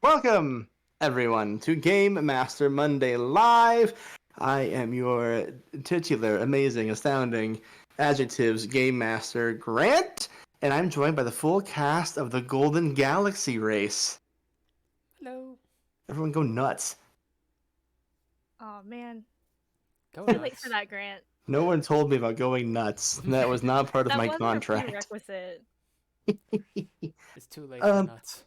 Welcome, everyone, to Game Master Monday Live. I am your titular, amazing, astounding adjectives Game Master Grant, and I'm joined by the full cast of the Golden Galaxy race. Hello. Everyone go nuts. Oh man, Go too late for nuts. that, Grant. No one told me about going nuts. That was not part of That my wasn't a contract. prerequisite. It's too late for um, nuts.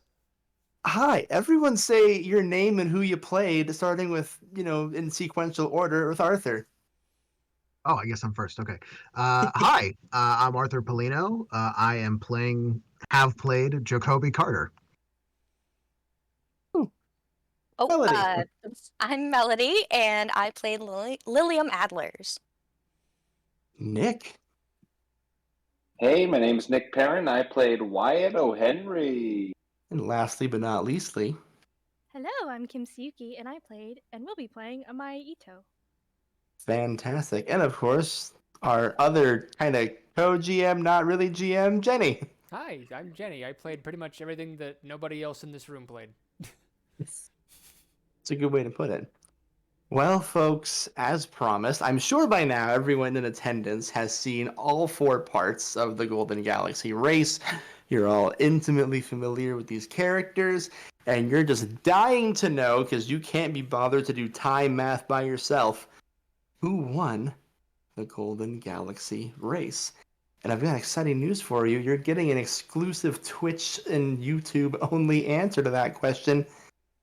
Hi, everyone say your name and who you played, starting with, in sequential order with Arthur. Oh, I guess I'm first. Okay. Hi, I'm Arthur Polino. Have played Jacoby Carter. Oh, Melody. I'm Melody, and I played Lilium Adlers. Nick. Hey, my name's Nick Perrin. I played Wyatt O'Henry. And lastly but not leastly, Hello, I'm Kim Suyuki, and I played and will be playing Amaya Ito. fantastic. And of course, our other kind of co-GM, not really GM, Jenny. Hi, I'm Jenny. I played pretty much everything that nobody else in this room played. It's a good way to put it. Well, folks, as promised, I'm sure by now everyone in attendance has seen all four parts of the Golden Galaxy race. You're all intimately familiar with these characters, and you're just dying to know, because you can't be bothered to do time math by yourself, who won the Golden Galaxy race. And I've got exciting news for you. You're getting an exclusive Twitch and YouTube only answer to that question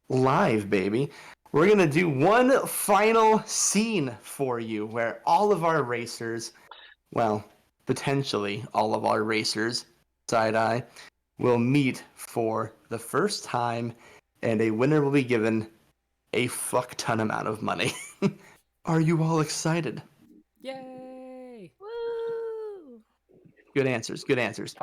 live, baby. We're going to do one final scene for you where all of our racers, well, potentially all of our racers, side-eye, will meet for the first time, and a winner will be given a fuck ton amount of money. Are you all excited? Yay! Woo! Good answers, good answers.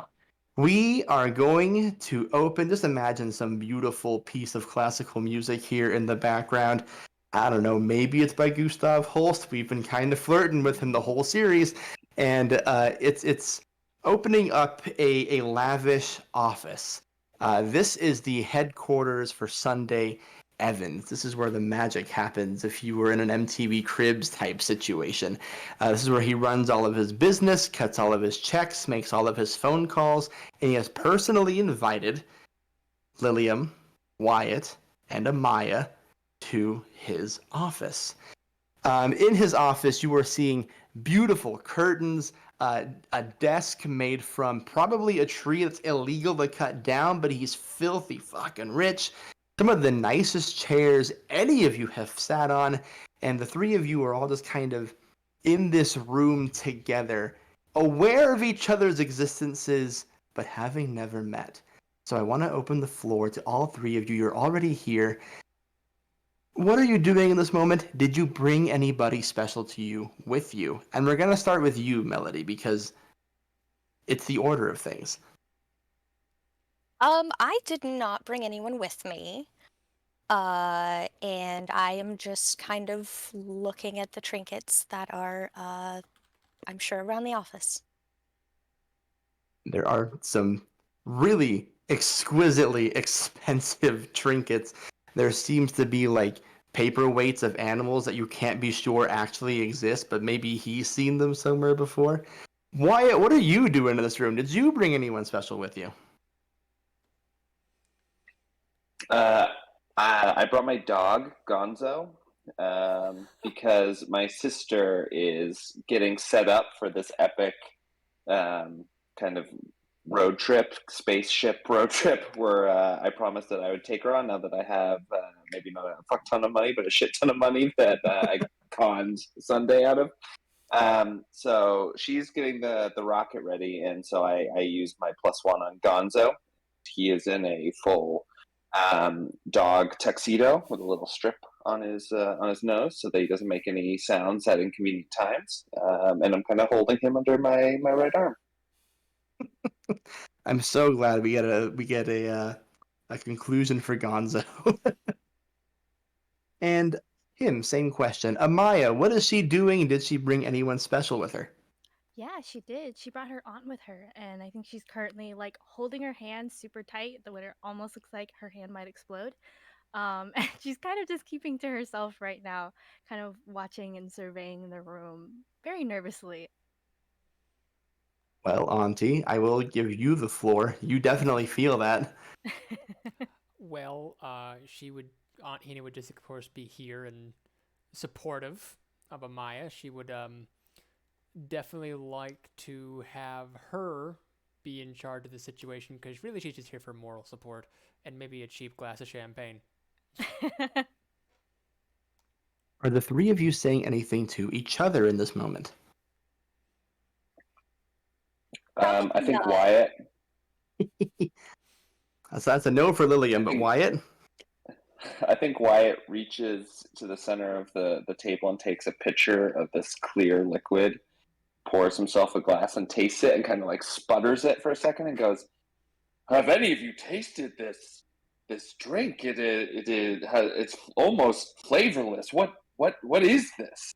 We are going to open, just imagine some beautiful piece of classical music here in the background. I don't know, maybe it's by Gustav Holst. We've been kind of flirting with him the whole series. And it's opening up a lavish office. This is the headquarters for Sunday Evans. This is where the magic happens if you were in an MTV Cribs type situation. This is where he runs all of his business, cuts all of his checks, makes all of his phone calls, and he has personally invited Lilium, Wyatt, and Amaya to his office. In his office, you are seeing beautiful curtains, a desk made from probably a tree that's illegal to cut down, but he's filthy fucking rich. Some of the nicest chairs any of you have sat on, and the three of you are all just kind of in this room together, aware of each other's existences, but having never met. So I want to open the floor to all three of you. You're already here. What are you doing in this moment? Did you bring anybody special to you with you? And we're going to start with you, Melody, because it's the order of things. I did not bring anyone with me. And I am just kind of looking at the trinkets that are, I'm sure, around the office. There are some really exquisitely expensive trinkets. There seems to be like paperweights of animals that you can't be sure actually exist, but maybe he's seen them somewhere before. Wyatt, what are you doing in this room? Did you bring anyone special with you? I brought my dog, Gonzo, because my sister is getting set up for this epic kind of road trip, spaceship road trip, where I promised that I would take her on now that I have maybe not a fuck ton of money, but a shit ton of money that I conned Sunday out of. So she's getting the rocket ready, and so I used my +1 on Gonzo. He is in a full dog tuxedo with a little strip on his nose, so that he doesn't make any sounds at inconvenient times. And I'm kind of holding him under my right arm. I'm so glad we get a conclusion for Gonzo. And him, same question. Amaya, what is she doing? Did she bring anyone special with her? Yeah, she did. She brought her aunt with her, and I think she's currently like holding her hand super tight, the way it almost looks like her hand might explode. And she's kind of just keeping to herself right now, kind of watching and surveying the room very nervously. Well, Auntie, I will give you the floor. You definitely feel that. Well, Aunt Hina would just, of course, be here and supportive of Amaya. She would definitely like to have her be in charge of the situation because really she's just here for moral support and maybe a cheap glass of champagne. Are the three of you saying anything to each other in this moment? I think not. Wyatt. That's a no for Lillian, but Wyatt? I think Wyatt reaches to the center of the table and takes a pitcher of this clear liquid, pours himself a glass and tastes it and kind of like sputters it for a second and goes, "Have any of you tasted this drink? It's almost flavorless. What is this?"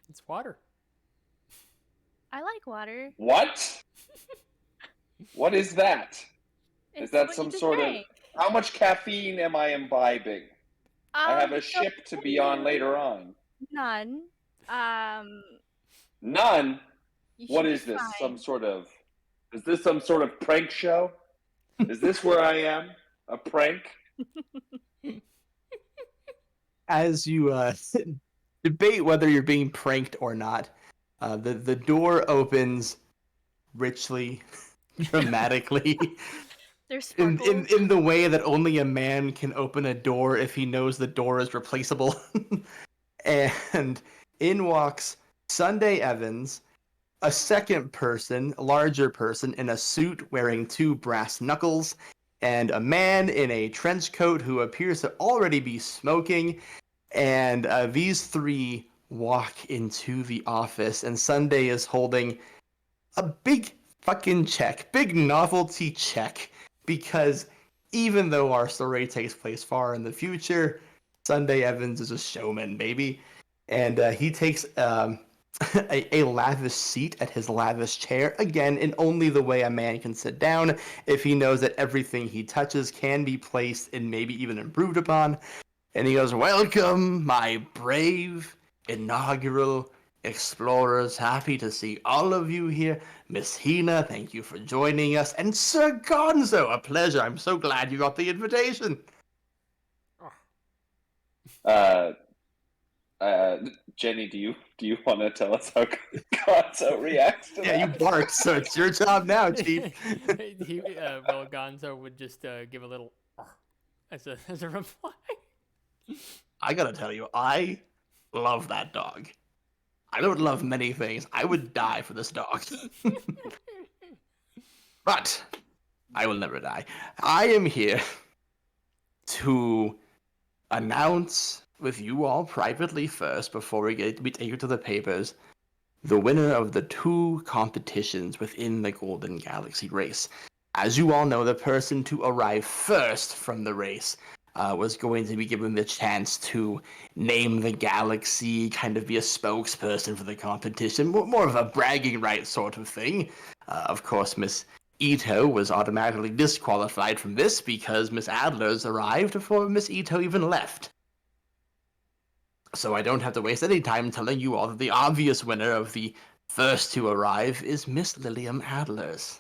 It's water. I like water. What? What is that? Is It's that what you some just sort of... drank. How much caffeine am I imbibing? I have a so ship to be on later on. None. None? You What should be is this? fine. Is this some sort of prank show? Is this where I am? A prank? As you debate whether you're being pranked or not, the door opens richly, dramatically, There's in sparkles. the way that only a man can open a door if he knows the door is replaceable. And in walks Sunday Evans, a second person, a larger person, in a suit wearing two brass knuckles, and a man in a trench coat who appears to already be smoking. And these three walk into the office, and Sunday is holding a big fucking check, big novelty check, because even though our story takes place far in the future, Sunday Evans is a showman, baby. And he takes a lavish seat at his lavish chair, again, in only the way a man can sit down if he knows that everything he touches can be placed and maybe even improved upon. And he goes, "Welcome, my brave inaugural explorers. Happy to see all of you here. Miss Hina, thank you for joining us. And Sir Gonzo, a pleasure. I'm so glad you got the invitation." Jenny, do you want to tell us how Gonzo reacts to Yeah, you that? barked, so it's your job now, Chief. Well, Gonzo would just give a little as a reply. I gotta tell you, I love that dog. I don't love many things. I would die for this dog. But I will never die. I am here to announce with you all privately first, before we take you to the papers, the winner of the two competitions within the Golden Galaxy race. As you all know, the person to arrive first from the race was going to be given the chance to name the galaxy, kind of be a spokesperson for the competition, more of a bragging right sort of thing. Of course, Miss Ito was automatically disqualified from this because Miss Adler's arrived before Miss Ito even left. So I don't have to waste any time telling you all that the obvious winner of the first to arrive is Miss Lilium Adlers.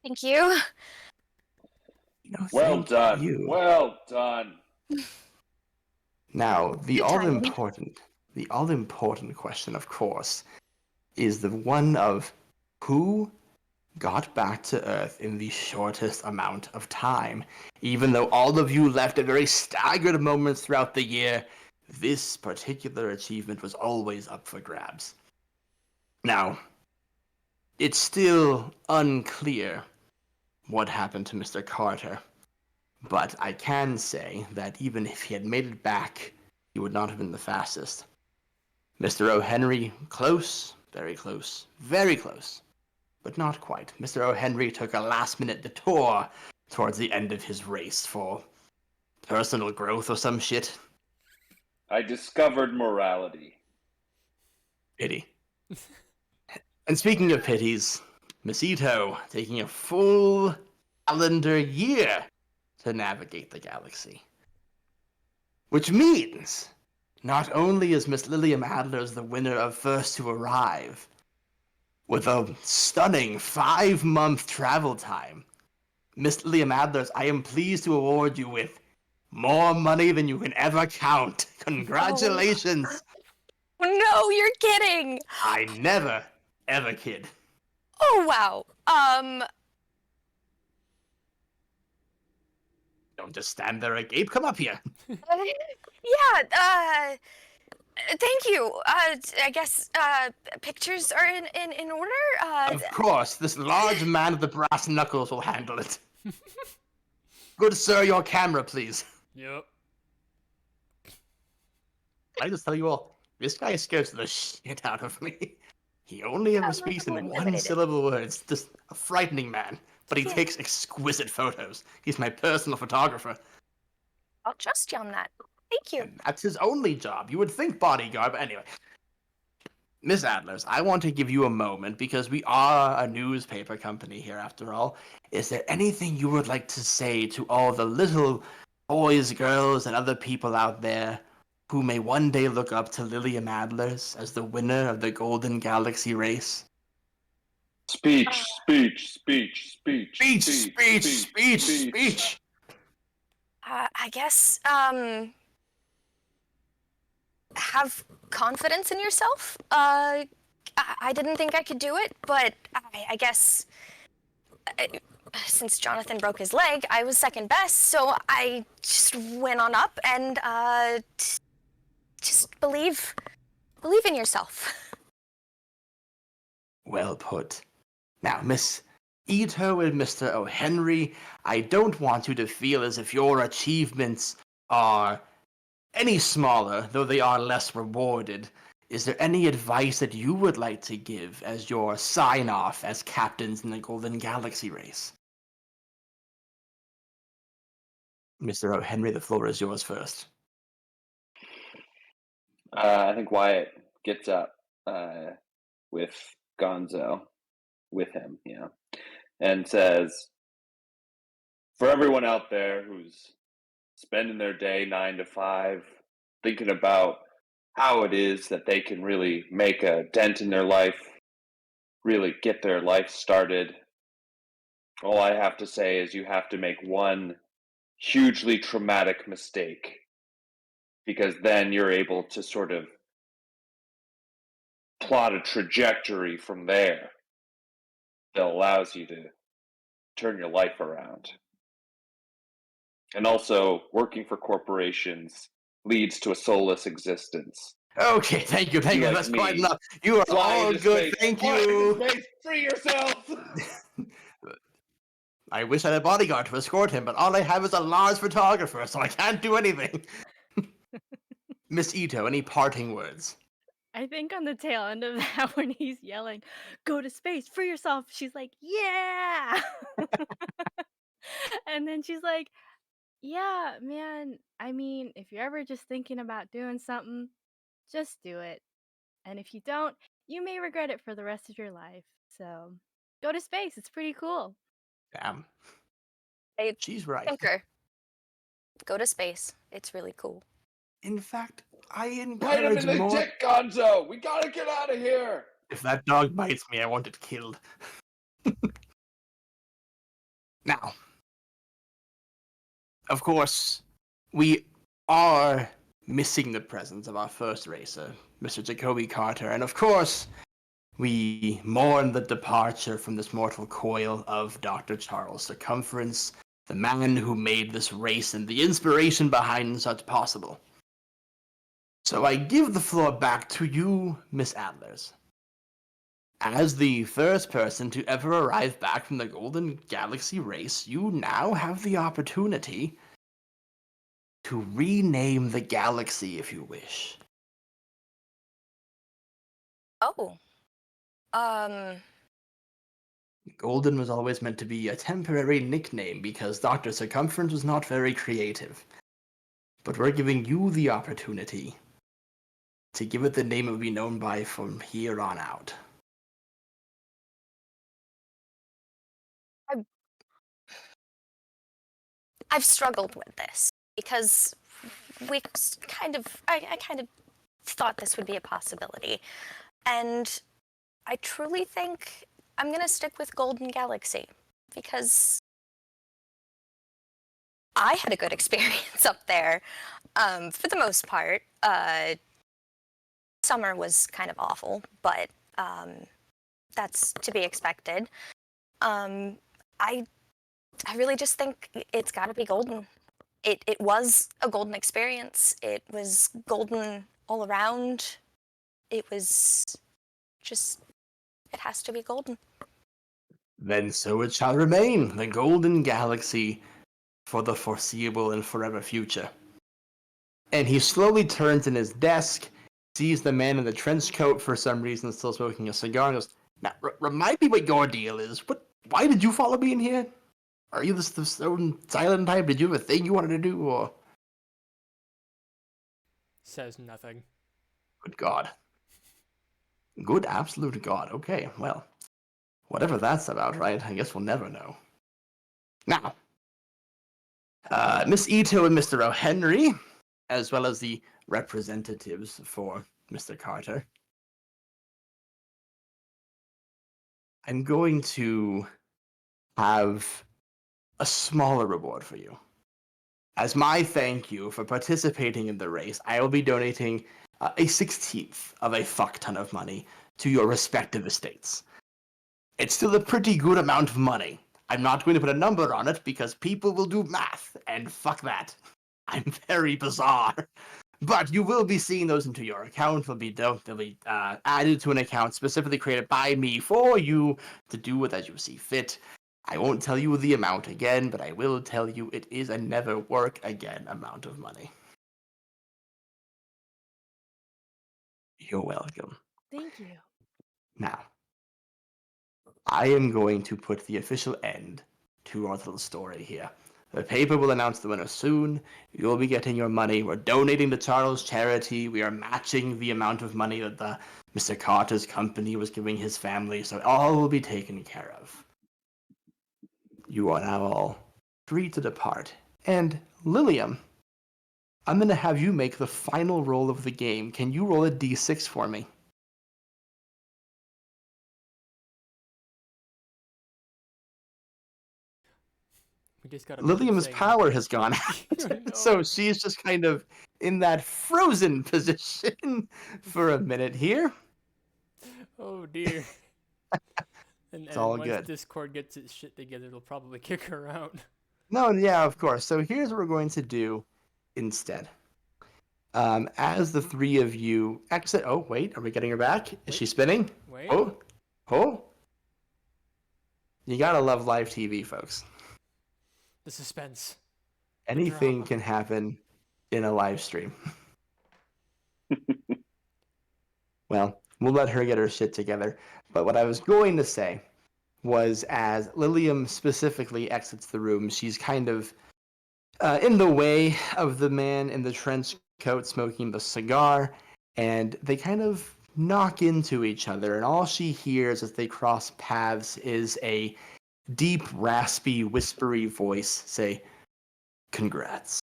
Thank you. No, Well thank done. you. Well done. Now, the Good all timing. important question, of course, is the one of who got back to Earth in the shortest amount of time. Even though all of you left at very staggered moments throughout the year, this particular achievement was always up for grabs. Now, it's still unclear what happened to Mr. Carter, but I can say that even if he had made it back, he would not have been the fastest. Mr. O'Henry, close, very close, very close, but not quite. Mr. O'Henry took a last-minute detour towards the end of his race for personal growth or some shit. I discovered morality. Pity. And speaking of pities, Miss Ito taking a full calendar year to navigate the galaxy. Which means, not only is Miss Lilium Adlers the winner of First to Arrive, with a stunning 5-month travel time, Miss Lilium Adlers, I am pleased to award you with more money than you can ever count. Congratulations! No, you're kidding. I never, ever kid. Oh wow. Don't just stand there agape. Come up here. Yeah. Thank you. I guess pictures are in order. Of course, this large man with the brass knuckles will handle it. Good sir, your camera, please. Yep. I just tell you all, this guy scares the shit out of me. He only ever I'm speaks a in little one intimidated. syllable words. Just a frightening man. But he Yeah. takes exquisite photos. He's my personal photographer. I'll trust you on that. Thank you. And that's his only job. You would think bodyguard, but anyway. Miss Adlers, I want to give you a moment because we are a newspaper company here after all. Is there anything you would like to say to all the little boys, girls, and other people out there who may one day look up to Lilium Adlers as the winner of the Golden Galaxy race? Speech, speech, speech, speech, Speech, speech, speech, speech! I guess have confidence in yourself. I didn't think I could do it, but I guess since Jonathan broke his leg, I was second best, so I just went on up and just believe in yourself. Well put. Now, Miss Ito and Mr. O'Henry, I don't want you to feel as if your achievements are any smaller, though they are less rewarded. Is there any advice that you would like to give as your sign-off as captains in the Golden Galaxy race? Mr. O'Henry, the floor is yours first. I think Wyatt gets up with Gonzo, with him, and says, for everyone out there who's spending their day 9 to 5, thinking about how it is that they can really make a dent in their life, really get their life started, all I have to say is you have to make one hugely traumatic mistake, because then you're able to sort of plot a trajectory from there that allows you to turn your life around. And also, working for corporations leads to a soulless existence. Okay, thank you. You like That's quite me. enough. You are Fly all into good. space. Thank Fly into you. space. Free yourself. I wish I had a bodyguard to escort him, but all I have is a large photographer, so I can't do anything. Miss Ito, any parting words? I think on the tail end of that, when he's yelling, "Go to space, free yourself," she's like, "Yeah!" And then she's like, "Yeah, man, I mean, if you're ever just thinking about doing something, just do it. And if you don't, you may regret it for the rest of your life. So go to space, it's pretty cool." Damn. I She's right. concur. Go to space. It's really cool. In fact, I Bite him encourage in the more. dick, Gonzo. We gotta get out of here. If that dog bites me, I want it killed. Now, of course, we are missing the presence of our first racer, Mr. Jacoby Carter, and of course, we mourn the departure from this mortal coil of Dr. Charles Circumference, the man who made this race and the inspiration behind such possible. So I give the floor back to you, Miss Adlers. As the first person to ever arrive back from the Golden Galaxy race, you now have the opportunity to rename the galaxy if you wish. Oh. Golden was always meant to be a temporary nickname because Dr. Circumference was not very creative. But we're giving you the opportunity to give it the name it will be known by from here on out. I've struggled with this because I kind of thought this would be a possibility. And I truly think I'm going to stick with Golden Galaxy because I had a good experience up there for the most part. Summer was kind of awful, but that's to be expected. I really just think it's got to be golden. It was a golden experience. It was golden all around. It was just, it has to be golden. Then so it shall remain, the Golden Galaxy, for the foreseeable and forever future. And he slowly turns in his desk, sees the man in the trench coat for some reason still smoking a cigar, and goes, "Now, remind me what your deal is. Why did you follow me in here? Are you the stone silent type? Did you have a thing you wanted to do, or?" Says nothing. Good God. Good absolute God. Okay, well, whatever that's about, right? I guess we'll never know. Now, Miss Ito and Mr. O'Henry, as well as the representatives for Mr. Carter, I'm going to have a smaller reward for you. As my thank you for participating in the race, I will be donating a 16th of a fuck ton of money to your respective estates. It's still a pretty good amount of money. I'm not going to put a number on it because people will do math, and fuck that. I'm very bizarre. But you will be seeing those into your account. They'll be added to an account specifically created by me for you to do with as you see fit. I won't tell you the amount again, but I will tell you it is a never work again amount of money. You're welcome. Thank you. Now, I am going to put the official end to our little story here. The paper will announce the winner soon. You'll be getting your money. We're donating to Charles Charity. We are matching the amount of money that the Mr. Carter's company was giving his family, so all will be taken care of. You are now all free to depart. And Lilium, I'm going to have you make the final roll of the game. Can you roll a d6 for me? We just got Lilium's power has gone out, No. so she's just kind of in that frozen position for a minute here. Oh dear. And all once good. Discord gets its shit together, it'll probably kick her out. No, yeah, of course. So here's what we're going to do instead. As the three of you exit. Oh, wait, are we getting her back? Is she spinning? Wait. Oh. You gotta love live TV, folks. The suspense. Anything drama. can happen in a live stream. Well, we'll let her get her shit together. But what I was going to say was, as Lilium specifically exits the room, she's kind of in the way of the man in the trench coat smoking the cigar, and they kind of knock into each other, and all she hears as they cross paths is a deep, raspy, whispery voice say, "Congrats."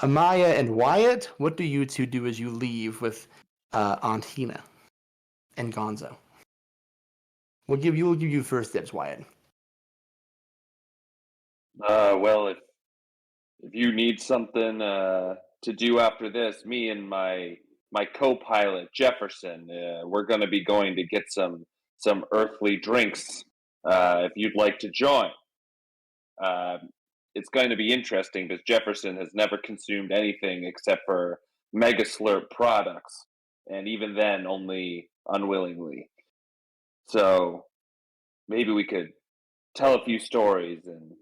Amaya and Wyatt, what do you two do as you leave with Aunt Hina and Gonzo? We'll give you first dibs, Wyatt. Well, if you need something to do after this, me and my co-pilot Jefferson, we're going to be going to get some earthly drinks. If you'd like to join, it's going to be interesting because Jefferson has never consumed anything except for Mega Slurp products, and even then, only unwillingly. So maybe we could tell a few stories and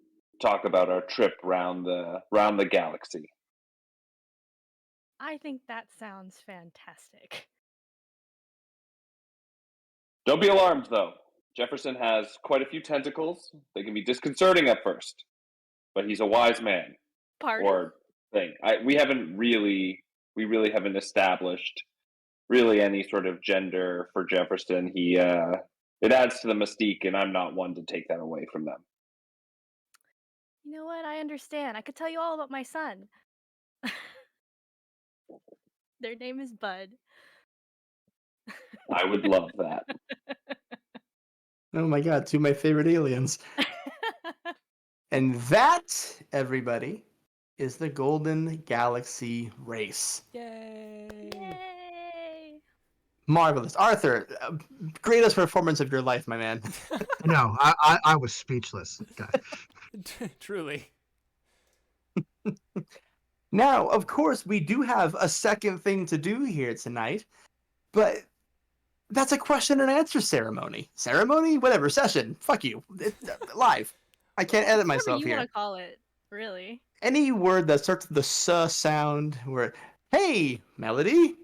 talk about our trip round the galaxy. I think that sounds fantastic. Don't be alarmed, though. Jefferson has quite a few tentacles. They can be disconcerting at first, but he's a wise man. Pardon? Or thing. We haven't really we really haven't established really any sort of gender for Jefferson. It adds to the mystique, and I'm not one to take that away from them. You know what? I understand. I could tell you all about my son. Their name is Bud. I would love that. Oh my god, two of my favorite aliens. And that, everybody, is the Golden Galaxy Race. Yay! Yay! Marvelous. Arthur, greatest performance of your life, my man. No, I was speechless. God. Truly. Now, of course, we do have a second thing to do here tonight, but that's a question and answer ceremony. Ceremony? Whatever. Session. Fuck you. Live. I can't edit Whatever myself you here. want to call it, really. Any word that starts with the "s" sound, where, hey, Melody.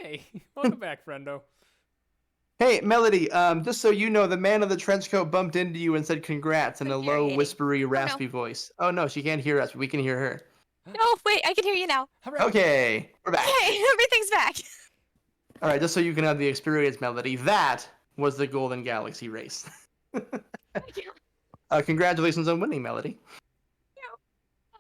Hey, welcome back, friendo. Hey, Melody, just so you know, the man in the trench coat bumped into you and said congrats in a low, Infuriating. whispery, no. raspy voice. Oh, no, she can't hear us, but we can hear her. No, wait, I can hear you now. Hooray. Okay, we're back. Yay, everything's back. All right, just so you can have the experience, Melody, that was the Golden Galaxy Race. Thank you. Congratulations on winning, Melody.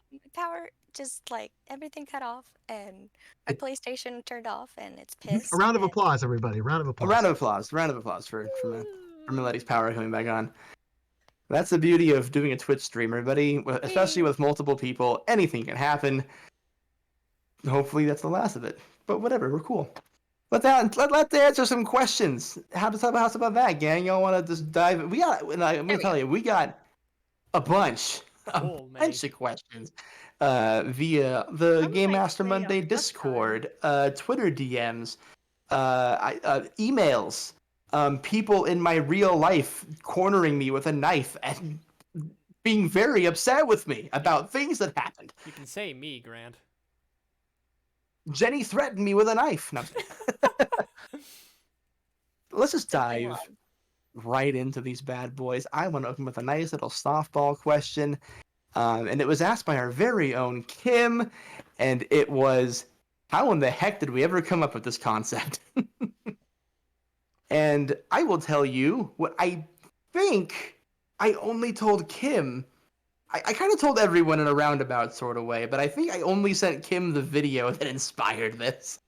My power just like everything cut off, and my PlayStation turned off, and it's pissed. A round of and- applause, everybody. Round of A applause. round of applause for Melody's power coming back on. That's the beauty of doing a Twitch stream, everybody. Especially with multiple people, anything can happen. Hopefully, that's the last of it. But whatever, we're cool. Let's answer some questions. How about that, gang? Y'all want to just dive? I'm gonna tell you, we got a bunch Cool, man. of questions via the I'm Game like Master way Monday on the tough Discord, Twitter DMs, emails, people in my real life cornering me with a knife and being very upset with me about things that happened. You can say me, Grant. Jenny threatened me with a knife. No. Let's just dive right into these bad boys. I want to open with a nice little softball question. And it was asked by our very own Kim. And it was, how in the heck did we ever come up with this concept? And I will tell you what I think I only told Kim. I kind of told everyone in a roundabout sort of way, but I think I only sent Kim the video that inspired this.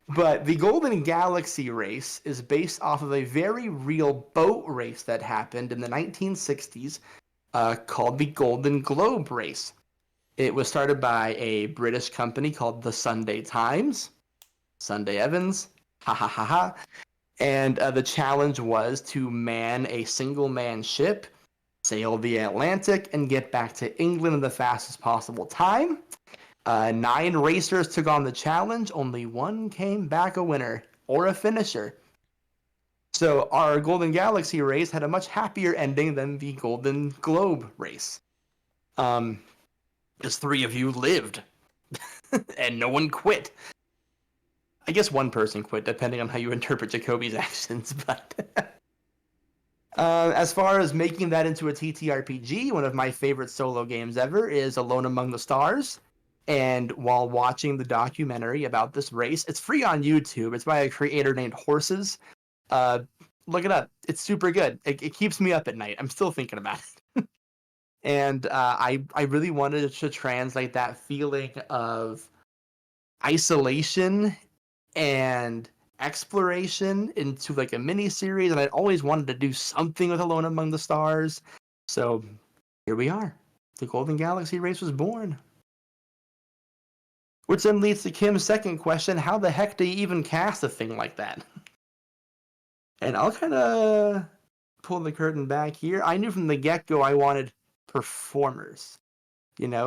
But the Golden Galaxy Race is based off of a very real boat race that happened in the 1960s called the Golden Globe Race. It was started by a British company called the Sunday Times. Sunday Evans. Ha ha ha ha. And the challenge was to man a single-man ship, sail the Atlantic, and get back to England in the fastest possible time. 9 racers took on the challenge. Only one came back a winner or a finisher. So our Golden Galaxy race had a much happier ending than the Golden Globe race. Just 3 of you lived, and no one quit. I guess one person quit, depending on how you interpret Jacoby's actions. But as far as making that into a TTRPG, one of my favorite solo games ever is Alone Among the Stars. And while watching the documentary about this race, it's free on YouTube. It's by a creator named Horses. Look it up. It's super good. It keeps me up at night. I'm still thinking about it. And I really wanted to translate that feeling of isolation and exploration into like a mini series, and I'd always wanted to do something with Alone Among the Stars. So here we are. The Golden Galaxy Race was born. Which then leads to Kim's second question: how the heck do you even cast a thing like that? And I'll kind of pull the curtain back here. I knew from the get-go I wanted performers.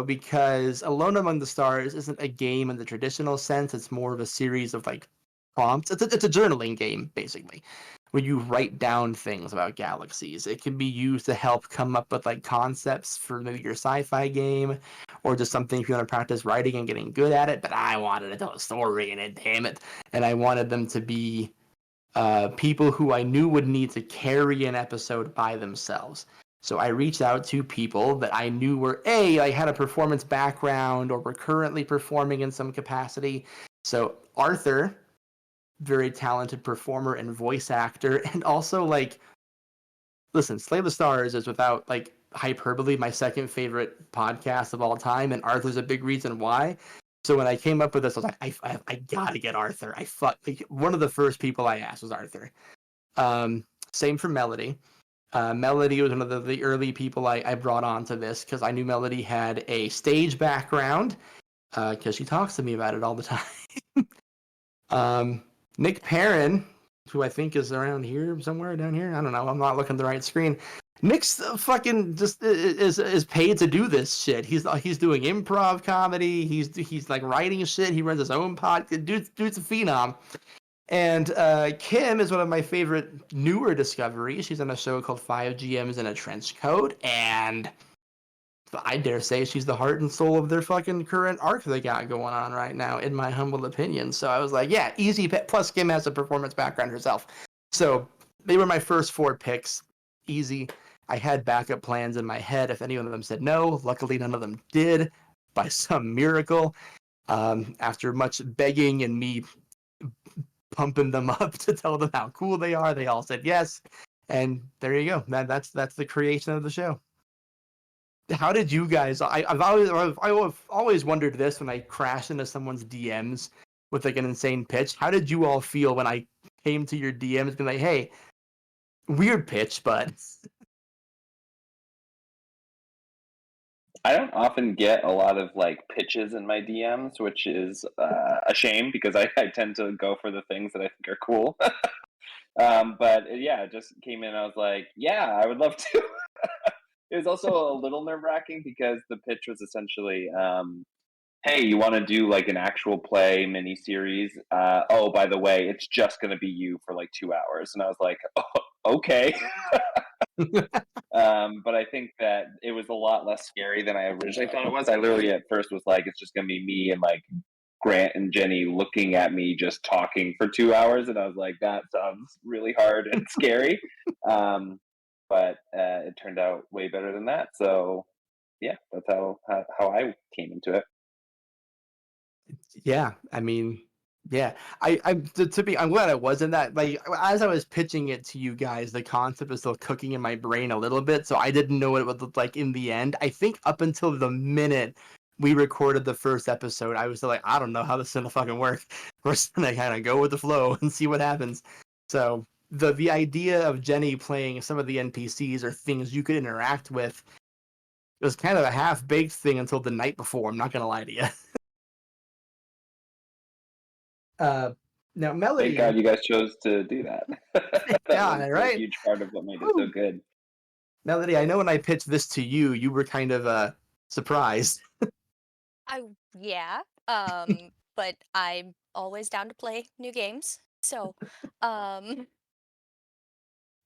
Because Alone Among the Stars isn't a game in the traditional sense. It's more of a series of like prompts. It's a journaling game, basically, where you write down things about galaxies. It can be used to help come up with like concepts for maybe your sci-fi game, or just something if you want to practice writing and getting good at it. But I wanted to tell a story in it, damn it. And I wanted them to be people who I knew would need to carry an episode by themselves. So I reached out to people that I knew were had a performance background or were currently performing in some capacity, So Arthur, very talented performer and voice actor, and also like, listen, Slay the Stars is without like hyperbole my second favorite podcast of all time, and Arthur's a big reason why. So when I came up with this, I was like, I gotta get Arthur. Like, one of the first people I asked was Arthur. Same for Melody. Melody was one of the early people I brought onto this because I knew Melody had a stage background because she talks to me about it all the time. Nick Perrin, who I think is around here somewhere down here. I don't know. I'm not looking at the right screen. Nick's fucking just is paid to do this shit. He's doing improv comedy. He's like writing shit. He runs his own podcast. Dude's a phenom. And Kim is one of my favorite newer discoveries. She's on a show called 5GMs in a Trench Coat, and I dare say she's the heart and soul of their fucking current arc they got going on right now, in my humble opinion. So I was like, yeah, easy pick. Plus, Kim has a performance background herself. So they were my first 4 picks. Easy. I had backup plans in my head if any of them said no. Luckily, none of them did by some miracle. After much begging and me pumping them up to tell them how cool they are, they all said yes. And there you go. That's the creation of the show. How did you guys? I've always wondered this when I crash into someone's DMs with like an insane pitch. How did you all feel when I came to your DMs being like, "Hey, weird pitch, but..." I don't often get a lot of like pitches in my DMs, which is a shame because I tend to go for the things that I think are cool. But yeah, it just came in. I was like, yeah, I would love to. It was also a little nerve-wracking because the pitch was essentially, hey, you want to do like an actual play miniseries? Oh, by the way, it's just going to be you for like 2 hours. And I was like, oh, okay. But I think that it was a lot less scary than I originally thought it was. I literally at first was like, it's just going to be me and like Grant and Jenny looking at me just talking for 2 hours. And I was like, that sounds really hard and scary. But it turned out way better than that. So yeah, that's how I came into it. Yeah, I mean, yeah. I'm glad I was in that. Like, as I was pitching it to you guys, the concept was still cooking in my brain a little bit, so I didn't know what it would look like in the end. I think up until the minute we recorded the first episode, I was still like, I don't know how this is gonna fucking work. We're just gonna kind of go with the flow and see what happens. So the idea of Jenny playing some of the NPCs or things you could interact with was kind of a half-baked thing until the night before. I'm not gonna lie to you. Now, Melody. Thank God you guys chose to do that. Yeah, was right? a huge part of what made it so good. Melody, I know when I pitched this to you, you were kind of surprised. Yeah. But I'm always down to play new games. So,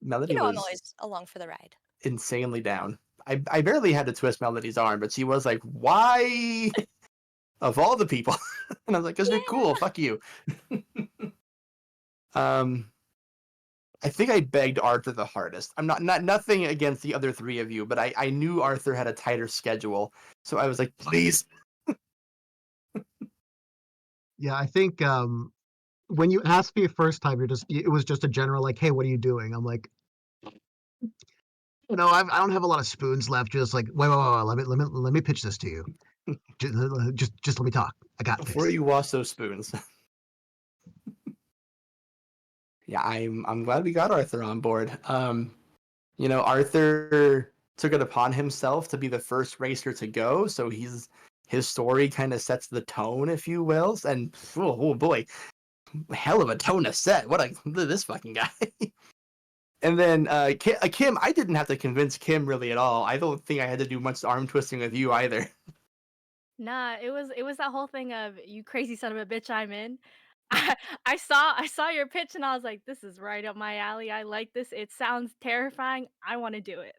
Melody I'm was always along for the ride. insanely down. I barely had to twist Melody's arm, but she was like, why of all the people? And I was like, because you're cool, fuck you. I think I begged Arthur the hardest. I'm nothing against the other 3 of you, but I knew Arthur had a tighter schedule, so I was like, please. Yeah, I think when you asked me first time, it was just a general like, hey, what are you doing? I'm like, I don't have a lot of spoons left. Just like, wait, let me pitch this to you. Just let me talk. I got Before this. you wash those spoons. Yeah, I'm glad we got Arthur on board. Arthur took it upon himself to be the first racer to go, so his story kind of sets the tone, if you will. And oh boy, hell of a tone to set. Look at this fucking guy. And then Kim, I didn't have to convince Kim really at all. I don't think I had to do much arm twisting with you either. Nah, it was that whole thing of you crazy son of a bitch, I'm in. I saw your pitch and I was like, this is right up my alley. I like this. It sounds terrifying. I want to do it.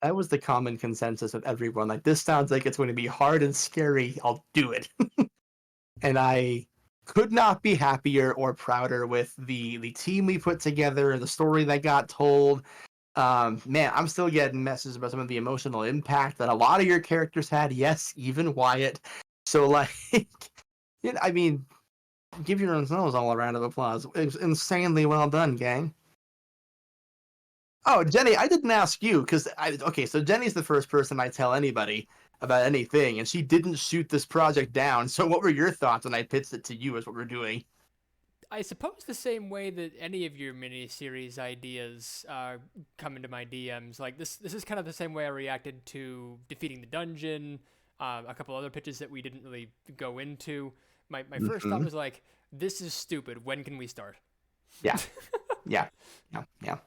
That was the common consensus with everyone. Like, this sounds like it's going to be hard and scary. I'll do it. And I could not be happier or prouder with the team we put together, the story that got told. Man, I'm still getting messages about some of the emotional impact that a lot of your characters had. Yes, even Wyatt. So, like, Yeah, I mean, give yourselves all a round of applause. It's insanely well done, gang. Oh, Jenny, I didn't ask you because okay, so Jenny's the first person I tell anybody about anything, and she didn't shoot this project down. So, what were your thoughts when I pitched it to you as what we're doing? I suppose the same way that any of your miniseries ideas come into my DMs. Like this is kind of the same way I reacted to Defeating the Dungeon, a couple other pitches that we didn't really go into. My first thought Mhm. was like, this is stupid. When can we start? Yeah, yeah, yeah.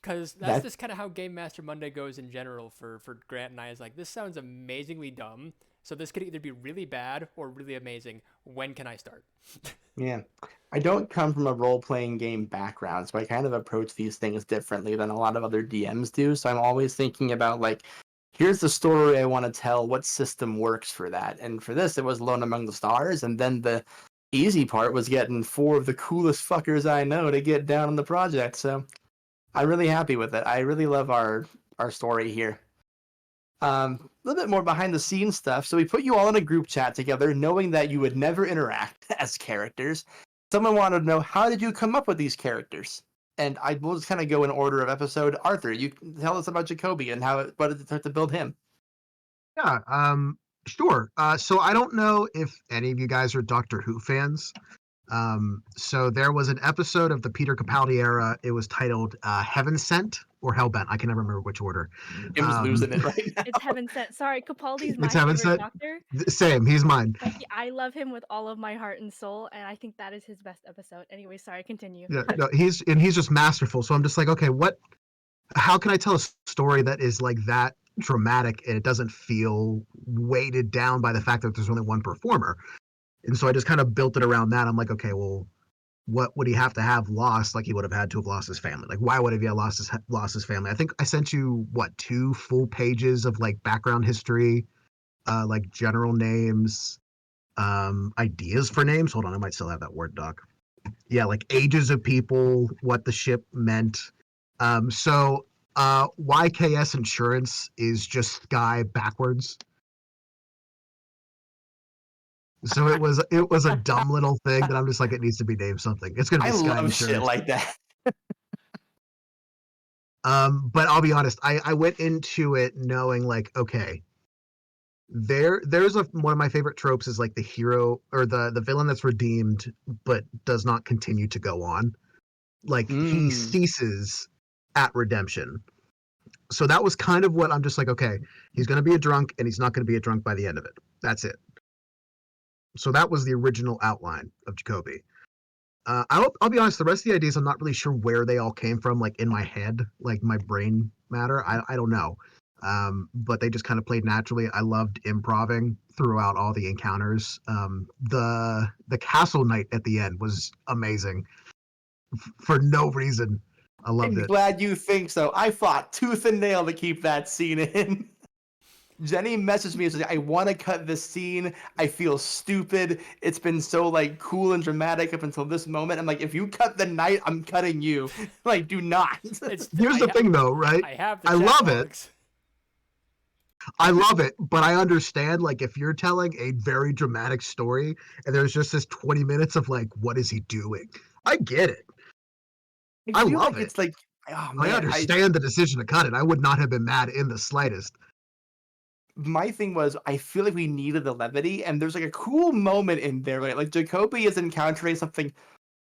Because that's That just kind of how Game Master Monday goes in general for Grant and I. Is like, this sounds amazingly dumb. So this could either be really bad or really amazing. When can I start? yeah. I don't come from a role-playing game background, so I kind of approach these things differently than a lot of other DMs do. So I'm always thinking about like, here's the story I want to tell. What system works for that? And for this, it was Lone Among the Stars, and then the easy part was getting 4 of the coolest fuckers I know to get down on the project. So I'm really happy with it. I really love our story here. A little bit more behind the scenes stuff. So we put you all in a group chat together, knowing that you would never interact as characters. Someone wanted to know, how did you come up with these characters? And I will just kind of go in order of episode. Arthur, you can tell us about Jacoby and what did it take to build him? Yeah, sure. So I don't know if any of you guys are Doctor Who fans. So there was an episode of the Peter Capaldi era. It was titled Heaven Sent or Hellbent. I can never remember which order. Jim's Um, losing it right now. It's Heaven Sent. Sorry, Capaldi's it's my Heaven favorite Sent. doctor. Same, he's mine. I love him with all of my heart and soul, and I think that is his best episode. Anyway, sorry, continue. Yeah, no, he's just masterful. So I'm just like, okay, how can I tell a story that is like that dramatic and it doesn't feel weighted down by the fact that there's only one performer? And so I just kind of built it around that. I'm like, okay, well, what would he have to have lost? Like he would have had to have lost his family. Like why would he have lost his family? I think I sent you 2 full pages of like background history, like general names, ideas for names. Hold on, I might still have that Word doc. Yeah, like ages of people, what the ship meant. So YKS Insurance is just Sky backwards. So it was a dumb little thing that I'm just like, it needs to be named something. It's gonna be I Sky love Insurance. shit like that. But I'll be honest, I went into it knowing like, okay, there's one of my favorite tropes is like the hero or the villain that's redeemed but does not continue to go on. Like he ceases at redemption. So that was kind of what I'm just like, okay, he's going to be a drunk and he's not going to be a drunk by the end of it. That's it. So that was the original outline of Jacoby. I'll be honest, the rest of the ideas, I'm not really sure where they all came from, like in my head, like my brain matter. I don't know. But they just kind of played naturally. I loved improving throughout all the encounters. The castle night at the end was amazing for no reason. I loved I'm it. glad you think so. I fought tooth and nail to keep that scene in. Jenny messaged me and said, I want to cut this scene. I feel stupid. It's been so like cool and dramatic up until this moment. I'm like, if you cut the night, I'm cutting you. Like, do not. It's Here's the thing though, right? I have the I chat love it. logs. I love it, but I understand like if you're telling a very dramatic story and there's just this 20 minutes of like, what is he doing? I get it. I feel love like it. it's like, oh man, I understand the decision to cut it. I would not have been mad in the slightest. My thing was, I feel like we needed the levity, and there's like a cool moment in there, right? Like Jacoby is encountering something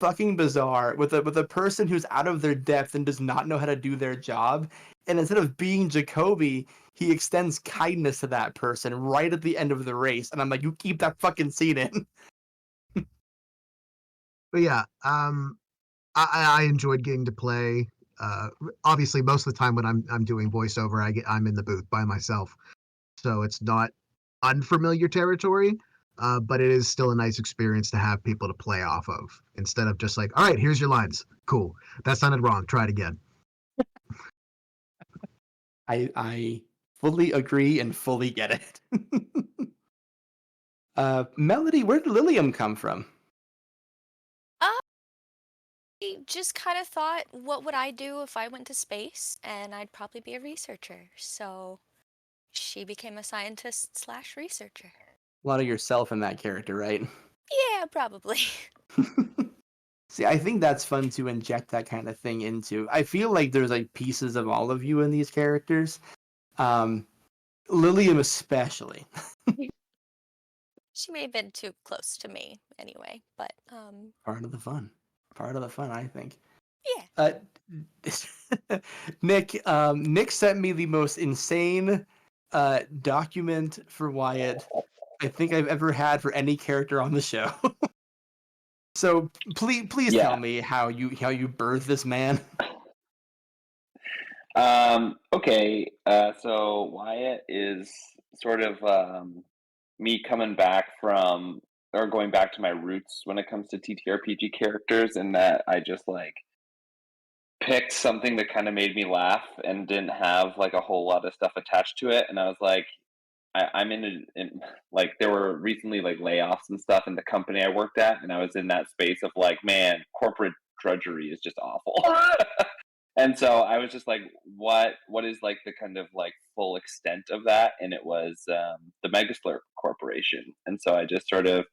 fucking bizarre with a person who's out of their depth and does not know how to do their job. And instead of being Jacoby, he extends kindness to that person right at the end of the race. And I'm like, you keep that fucking scene in. But yeah, I enjoyed getting to play. Obviously, most of the time when I'm doing voiceover, I'm in the booth by myself, so it's not unfamiliar territory. But it is still a nice experience to have people to play off of instead of just like, all right, here's your lines. Cool. That sounded wrong. Try it again. I fully agree and fully get it. Melody, where did Lilium come from? I just kind of thought, what would I do if I went to space? And I'd probably be a researcher. So she became a scientist / researcher. A lot of yourself in that character, right? Yeah, probably. See, I think that's fun to inject that kind of thing into. I feel like there's like pieces of all of you in these characters. Lilium especially. She may have been too close to me anyway, but Part of the fun. Part of the fun, I think. yeah. Nick sent me the most insane document for Wyatt I think I've ever had for any character on the show. So please tell Yeah. me how you birthed this man. Okay. So Wyatt is sort of me coming back from or going back to my roots when it comes to TTRPG characters, in that I just like picked something that kind of made me laugh and didn't have like a whole lot of stuff attached to it, and I was like, I'm in like there were recently like layoffs and stuff in the company I worked at, and I was in that space of like, man, corporate drudgery is just awful. And so I was just like, what is like the kind of like full extent of that? And it was the Megaslurp Corporation. And so I just sort of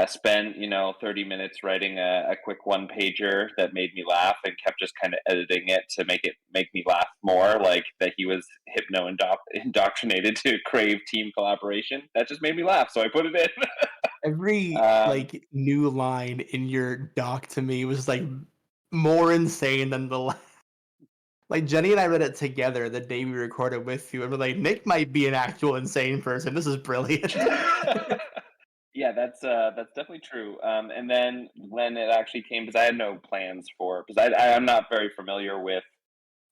spent 30 minutes writing a quick one pager that made me laugh, and kept just kind of editing it to make me laugh more, like that he was indoctrinated to crave team collaboration. That just made me laugh, so I put it in. Every um, like new line in your doc to me was like more insane than the like Jenny and I read it together the day we recorded with you, and we're like, Nick might be an actual insane person. This is brilliant. yeah, that's definitely true. And then when it actually came, because I had no plans for, because I'm not very familiar with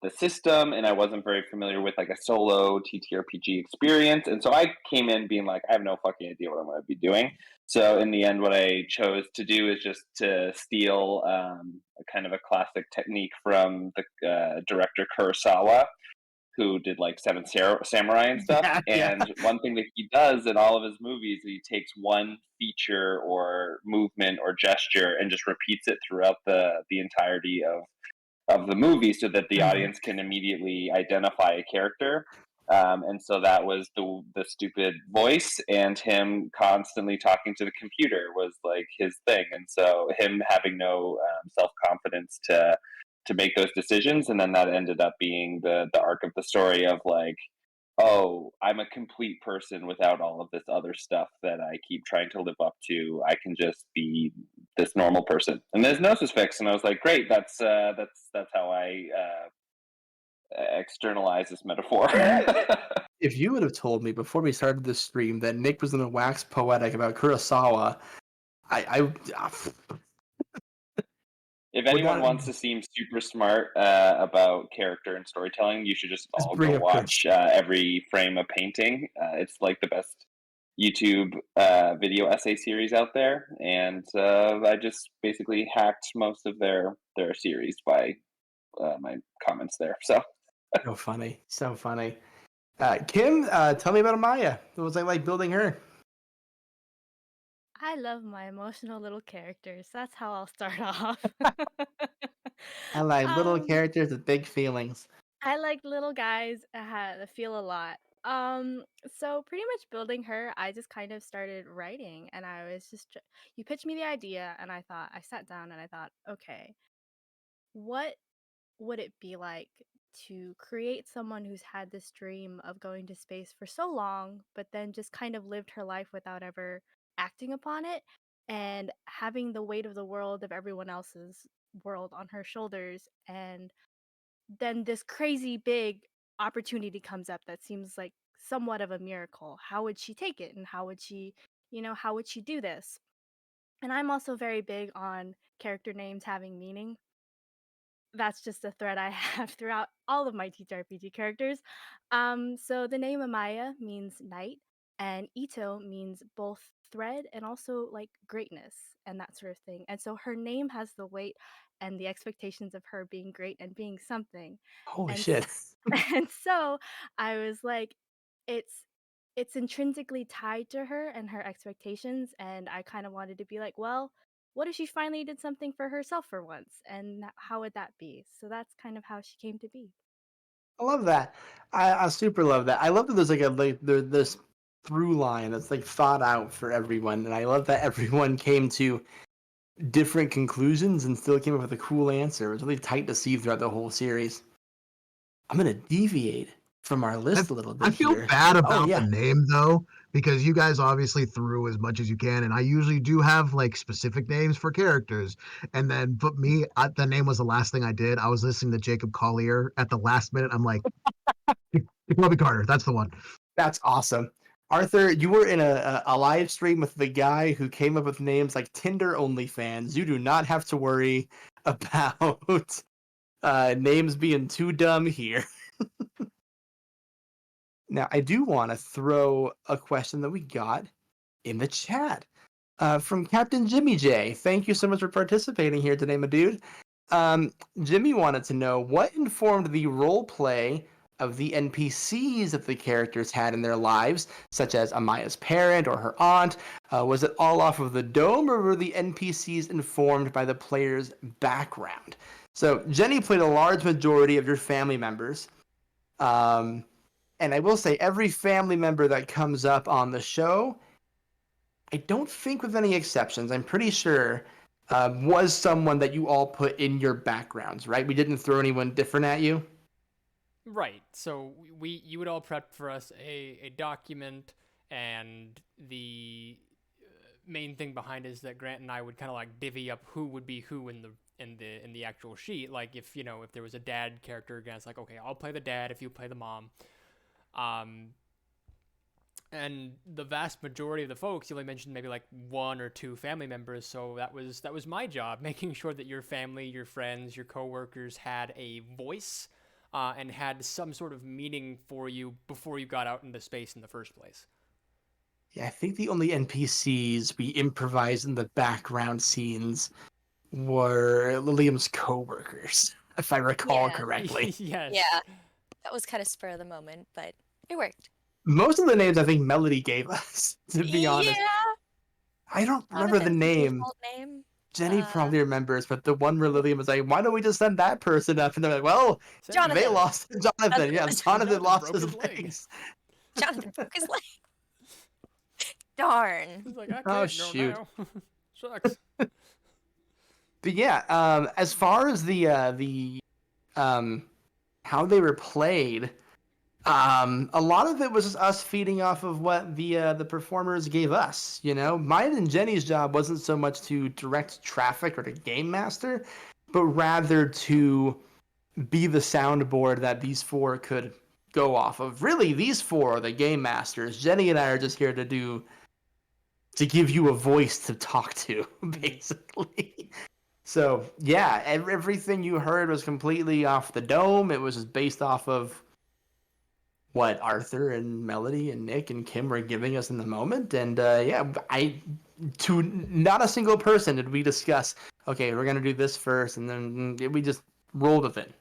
the system, and I wasn't very familiar with like a solo TTRPG experience, and so I came in being like, I have no fucking idea what I'm going to be doing. So in the end, what I chose to do is just to steal a kind of a classic technique from the director Kurosawa, who did like Samurai and stuff. Yeah, yeah. And one thing that he does in all of his movies, he takes one feature or movement or gesture and just repeats it throughout the entirety of the movie, so that the Mhm. audience can immediately identify a character. And so that was the stupid voice, and him constantly talking to the computer was like his thing. And so him having no self confidence to make those decisions, and then that ended up being the arc of the story of like, oh, I'm a complete person without all of this other stuff that I keep trying to live up to. I can just be this normal person. And there's Gnosis Fix, and I was like, great, that's how I externalize this metaphor. If you would have told me before we started this stream that Nick was going to wax poetic about Kurosawa, I If would anyone not wants to seem super smart about character and storytelling, you should just just all bring go up Kurosawa. watch every frame of painting. It's like the best YouTube video essay series out there, and I just basically hacked most of their series by my comments there. So So funny, so funny. Kim, tell me about Amaya. What was I like building her? I love my emotional little characters. That's how I'll start off. I like little um, characters with big feelings. I like little guys that feel a lot. So pretty much building her, I just kind of started writing, and I was just you pitched me the idea, and I sat down and I thought, okay, what would it be like to create someone who's had this dream of going to space for so long, but then just kind of lived her life without ever acting upon it, and having the weight of the world of everyone else's world on her shoulders, and then this crazy big opportunity comes up that seems like somewhat of a miracle. How would she take it, and how would she do this? And I'm also very big on character names having meaning. That's just a thread I have throughout all of my TTRPG characters. So the name Amaya means night, and Ito means both thread and also like greatness and that sort of thing. And so her name has the weight and the expectations of her being great and being something. Holy And shit. and so I was like, it's it's intrinsically tied to her and her expectations, and I kind of wanted to be like, well, what if she finally did something for herself for once, and how would that be? So that's kind of how she came to be. I love that. I super love that. I love that there's like there's through line that's like thought out for everyone, and I love that everyone came to different conclusions and still came up with a cool answer. It was really tight to see throughout the whole series. I'm gonna deviate from our list a little bit I feel here. bad Oh about yeah, the name though, because you guys obviously threw as much as you can, and I usually do have like specific names for characters. And then, but me, the name was the last thing I did. I was listening to Jacob Collier at the last minute. I'm like, Bobby Carter, that's the one. that's awesome. Arthur, you were in a live stream with the guy who came up with names like Tinder OnlyFans. You do not have to worry about names being too dumb here. Now, I do want to throw a question that we got in the chat from Captain Jimmy J. Thank you so much for participating here today, my dude. Jimmy wanted to know what informed the role play of the NPCs that the characters had in their lives, such as Amaya's parent or her aunt. Was it all off of the dome, or were the NPCs informed by the player's background? So, Jenny played a large majority of your family members. And I will say, every family member that comes up on the show, I don't think with any exceptions, I'm pretty sure, was someone that you all put in your backgrounds, right? We didn't throw anyone different at you? Right. So you would all prep for us a document, and the main thing behind it is that Grant and I would kind of like divvy up who would be who in the actual sheet. Like if there was a dad character, again, it's like, okay, I'll play the dad if you play the mom. And the vast majority of the folks, you only mentioned maybe like one or two family members, so that was my job, making sure that your family, your friends, your coworkers had a voice, and had some sort of meaning for you before you got out into space in the first place. Yeah, I think the only NPCs we improvised in the background scenes were Lilium's coworkers, if I recall Yeah. correctly. Yes. Yeah, that was kind of spur of the moment, but it worked. Most of the names I think Melody gave us, to be honest. Yeah, I don't a lot of remember the it's name. default name. Jenny Uh, probably remembers, but the one where Lilium was like, why don't we just send that person up? And they're like, well, Send Jonathan. they lost Jonathan. Yeah, Jonathan Jonathan lost broke his his leg. legs. Jonathan broke his leg. Darn. It's like, I Oh, can't go shoot. now. Sucks. But yeah, as far as the how they were played, a lot of it was just us feeding off of what the performers gave us. Mine and Jenny's job wasn't so much to direct traffic or to game master, but rather to be the soundboard that these four could go off of. Really, these four are the game masters. Jenny and I are just here to give you a voice to talk to, basically. So yeah, everything you heard was completely off the dome. It was just based off of what Arthur and Melody and Nick and Kim were giving us in the moment. And to not a single person did we discuss, okay, we're gonna do this first, and then we just rolled with it.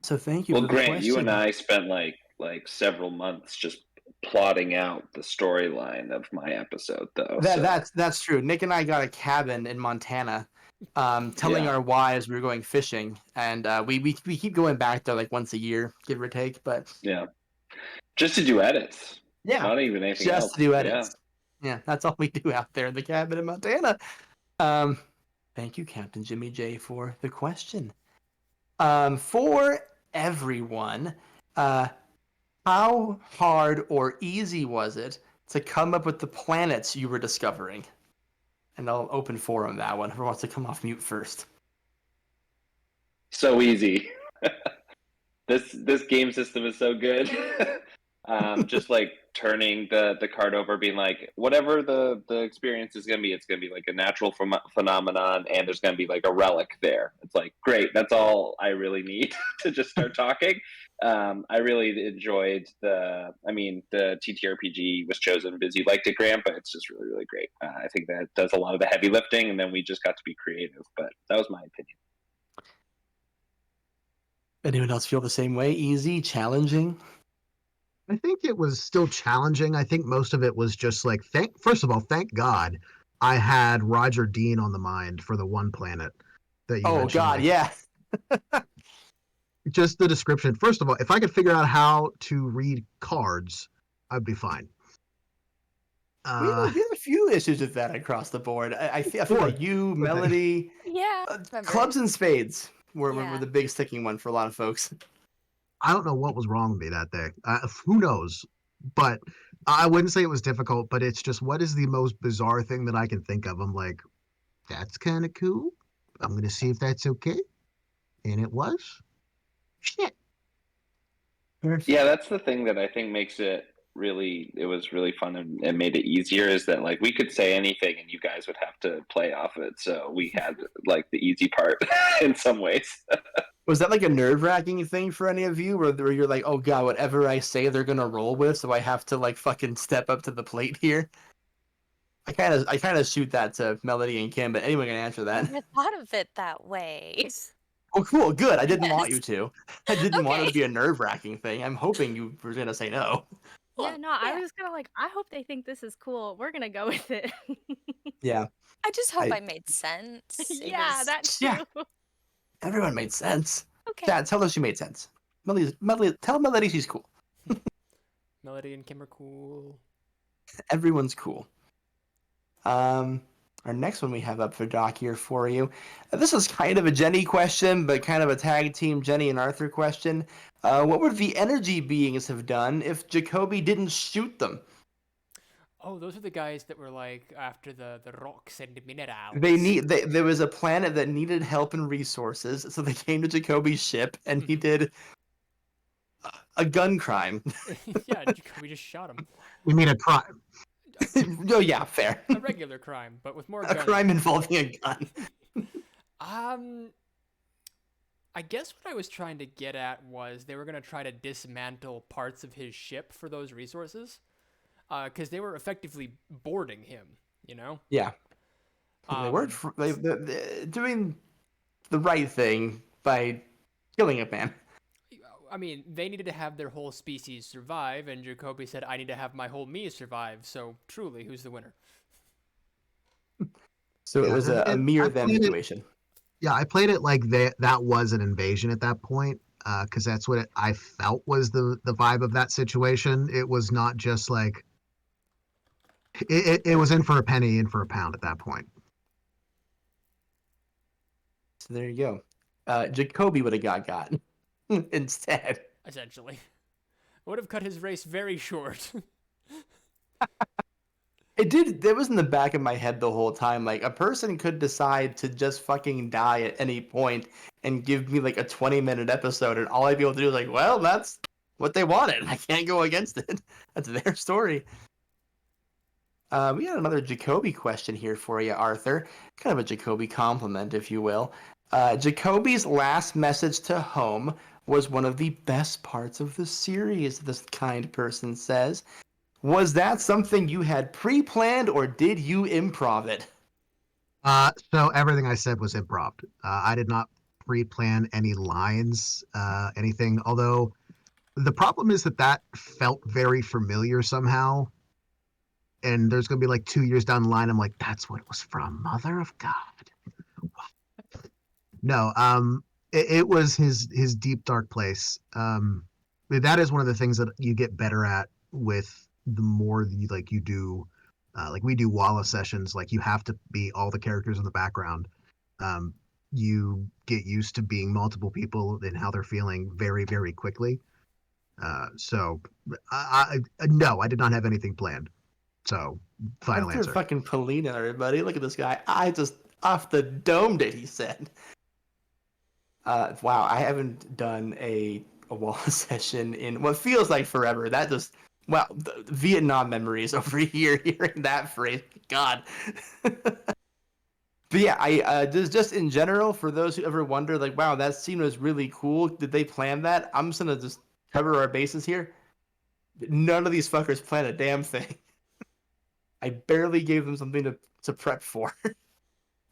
So thank you. Well, for the Grant, question. you and I spent like several months just plotting out the storyline of my episode, though. That's true. Nick and I got a cabin in Montana, telling Yeah. our wives we were going fishing, and we keep going back there like once a year, give or take. But Yeah, just to do edits. yeah, Not even anything else. just to do edits. Yeah, that's all we do out there in the cabin in Montana. Thank you, Captain Jimmy J, for the question. For everyone, how hard or easy was it to come up with the planets you were discovering? And I'll open forum that one. Whoever wants to come off mute first? So easy. This game system is so good. Just like turning the card over, being like, whatever the experience is gonna be, it's gonna be like a natural phenomenon, and there's gonna be like a relic there. It's like, great, that's all I really need to just start talking. I really enjoyed the TTRPG was chosen because you liked it, Grant, but it's just really, really great. I think that does a lot of the heavy lifting, and then we just got to be creative. But that was my opinion. Anyone else feel the same way? Easy, challenging? I think it was still challenging. I think most of it was just like, first of all, thank God I had Roger Dean on the mind for the one planet that you mentioned. God, like, yeah. just the description. First of all, if I could figure out how to read cards, I'd be fine. We have a few issues with that across the board. I feel Sure. like you, Okay. Melody, Yeah. remember. clubs and spades were Yeah. the big sticking one for a lot of folks. I don't know what was wrong with me that day. Who knows? But I wouldn't say it was difficult, but it's just what is the most bizarre thing that I can think of? I'm like, that's kind of cool. I'm going to see if that's okay. And it was. Shit. Yeah, that's the thing that I think makes it was really fun and made it easier is that like we could say anything and you guys would have to play off it. So we had like the easy part in some ways. Was that like a nerve-wracking thing for any of you, where you're like, oh god, whatever I say, they're gonna roll with, so I have to like fucking step up to the plate here? I kind of shoot that to Melody and Kim, but anyone can answer I that. never thought of it that way. Oh, cool, good. I didn't want you Yes. to. I didn't want it to Okay. be a nerve-wracking thing. I'm hoping you were gonna say no. Yeah, no, I Yeah. was just kind of like, I hope they think this is cool. We're gonna go with it. Yeah, I just hope I- I made sense. It yeah, was- that too. Yeah. everyone made sense. Okay. Dad, tell her she made sense. Melody, tell Melody she's cool. Melody and Kim are cool. Everyone's cool. Our next one we have up for Doc here for you. This is kind of a Jenny question, but kind of a tag team Jenny and Arthur question. What would the energy beings have done if Jacoby didn't shoot them? Oh, those are the guys that were like after the rocks and the minerals. There was a planet that needed help and resources, so they came to Jacoby's ship, and he did a gun crime. Yeah, Jacoby just shot him. You mean a crime? Oh yeah, fair. A regular crime, but with more A guns. crime involving a gun. I guess what I was trying to get at was they were going to try to dismantle parts of his ship for those resources. Because they were effectively boarding him, you know? Yeah. They weren't doing the right thing by killing a man. I mean, they needed to have their whole species survive, and Jacoby said, I need to have my whole me survive, so truly, who's the winner? So it Yeah, was a mere I them played it- situation. Yeah, I played it like that was an invasion at that point, because that's what I felt was the vibe of that situation. It was not just like it was in for a penny, in for a pound at that point. So there you go. Jacoby would have got instead. Essentially. Would have cut his race very short. It did. That was in the back of my head the whole time. Like, a person could decide to just fucking die at any point and give me like a 20-minute episode, and all I'd be able to do is like, well, that's what they wanted. I can't go against it. That's their story. We got another Jacoby question here for you, Arthur. Kind of a Jacoby compliment, if you will. Jacoby's last message to home was one of the best parts of the series, this kind person says. Was that something you had pre-planned, or did you improv it? So everything I said was improv. I did not pre-plan any lines, anything. Although the problem is that felt very familiar somehow. And there's gonna be like 2 years down the line, I'm like, that's what it was from. Mother of God. No, it was his deep dark place. That is one of the things that you get better at with the more you do. Like we do Walla sessions, like you have to be all the characters in the background. You get used to being multiple people and how they're feeling very, very quickly. So no, I did not have anything planned. So final Arthur answer. fucking Polina, everybody. Look at this guy. I just off the dome did, he said. Wow, I haven't done a Walla session in what feels like forever. That just, wow, the Vietnam memories over here, hearing that phrase. God. But yeah, I just in general, for those who ever wonder, like, wow, that scene was really cool. Did they plan that? I'm just gonna just cover our bases here. None of these fuckers planned a damn thing. I barely gave them something to prep for.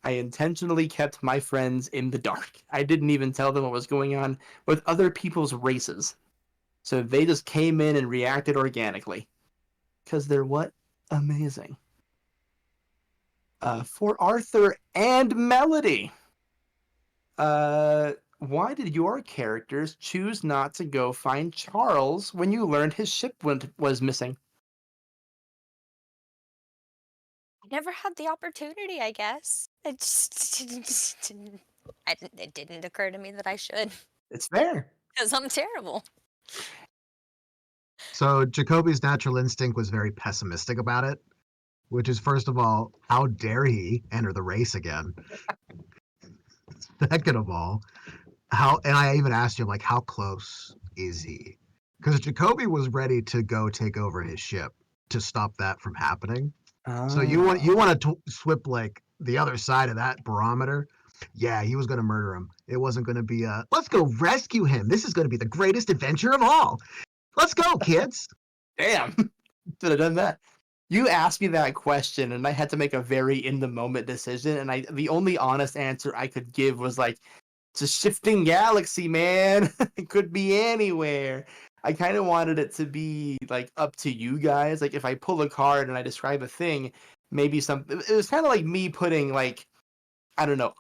I intentionally kept my friends in the dark. I didn't even tell them what was going on with other people's races. So they just came in and reacted organically. Because they're what? Amazing. For Arthur and Melody. Why did your characters choose not to go find Charles when you learned his ship was missing? never had the opportunity, I guess. It just it didn't occur to me that I should, It's fair. because I'm terrible. So Jacoby's natural instinct was very pessimistic about it, which is, first of all, how dare he enter the race again? Second of all, and I even asked him, like, how close is he? Because Jacoby was ready to go take over his ship to stop that from happening. So you want to swip like the other side of that barometer? Yeah, he was going to murder him. It wasn't going to be let's go rescue him. This is going to be the greatest adventure of all. Let's go, kids. Damn. Should have done that. You asked me that question, and I had to make a very in-the-moment decision, and the only honest answer I could give was like, it's a shifting galaxy, man. It could be anywhere. I kind of wanted it to be like up to you guys. Like if I pull a card and I describe a thing, maybe it was kind of like me putting like, I don't know.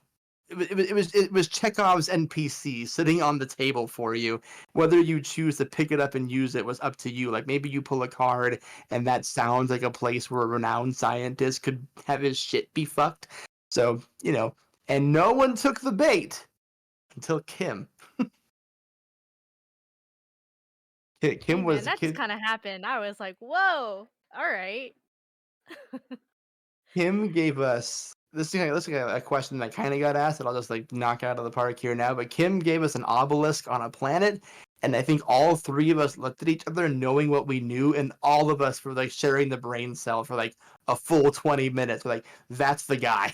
It was Chekhov's NPC sitting on the table for you. Whether you choose to pick it up and use it was up to you. Like maybe you pull a card and that sounds like a place where a renowned scientist could have his shit be fucked. So, and no one took the bait until Kim. Kim Hey, was man, that just kind of happened. I was like, whoa, all right. Kim gave us this is a question that kind of got asked that I'll just like knock out of the park here now. But Kim gave us an obelisk on a planet, and I think all three of us looked at each other knowing what we knew, and all of us were like sharing the brain cell for like a full 20 minutes. We're like, that's the guy.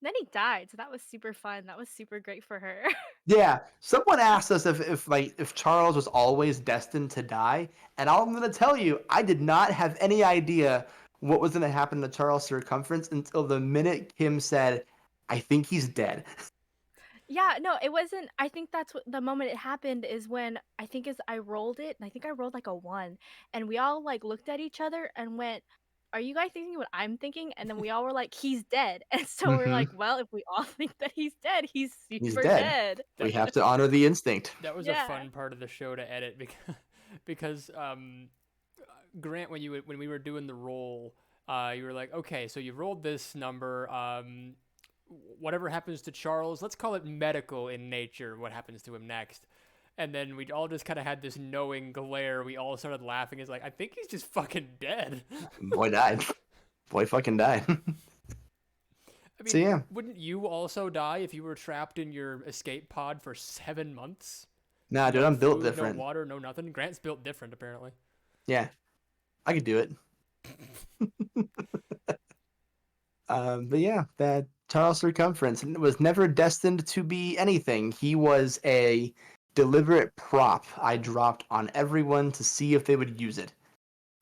Then he died, so that was super fun. That was super great for her. Yeah, someone asked us if Charles was always destined to die, and I'm gonna tell you, I did not have any idea what was gonna happen to Charles' circumference until the minute Kim said, "I think he's dead." Yeah, no, it wasn't. I think that's what the moment it happened is when I rolled it, and I think I rolled like a 1, and we all like looked at each other and went, "Are you guys thinking what I'm thinking?" And then we all were like, "He's dead." And so we're like, "Well, if we all think that he's dead, he's He's super dead. dead." We have to honor the instinct. That was Yeah. a fun part of the show to edit because Grant, when we were doing the roll, you were like, okay, so you rolled this number. Whatever happens to Charles, let's call it medical in nature. What happens to him next? And then we all just kind of had this knowing glare. We all started laughing. It's like, I think he's just fucking dead. Boy died. Boy fucking died. I mean, So, yeah. Wouldn't you also die if you were trapped in your escape pod for 7 months? Nah, dude, No I'm built food, different. No water, no nothing. Grant's built different, apparently. Yeah, I could do it. But yeah, that Charles Circumference was never destined to be anything. He was a deliberate prop I dropped on everyone to see if they would use it.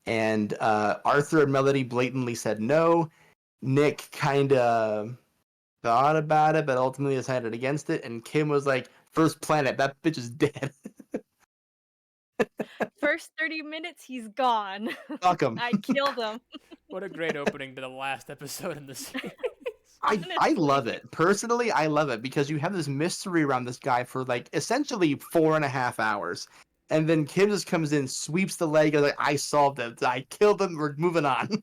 And Arthur and Melody blatantly said no. Nick kind of thought about it, but ultimately decided against it. And Kim was like, "First planet, that bitch is dead." First 30 minutes, he's gone. Fuck him. I killed him. What a great opening to the last episode in the series. I love it. Personally, I love it because you have this mystery around this guy for like essentially 4.5 hours. And then Kim just comes in, sweeps the leg, and like, I solved it. I killed him. We're moving on.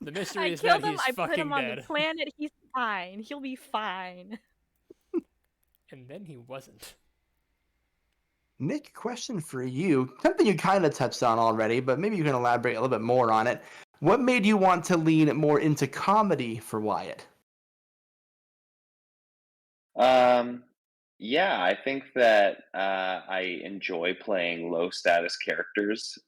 The mystery I is killed that him. he's I put fucking him on dead. the planet. He's fine. He'll be fine. And then he wasn't. Nick, question for you. Something you kind of touched on already, but maybe you can elaborate a little bit more on it. What made you want to lean more into comedy for Wyatt? Yeah, I think that I enjoy playing low status characters.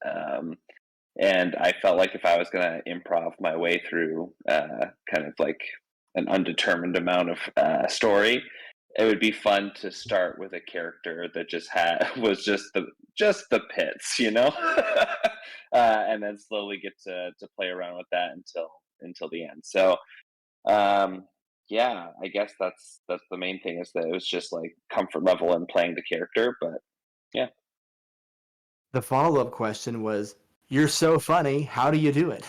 And I felt like if I was going to improv my way through kind of like an undetermined amount of story, it would be fun to start with a character that just was just the pits, and then slowly get to play around with that until the end. So yeah, I guess that's the main thing, is that it was just like comfort level in playing the character. But yeah. The follow-up question was, "You're so funny. How do you do it?"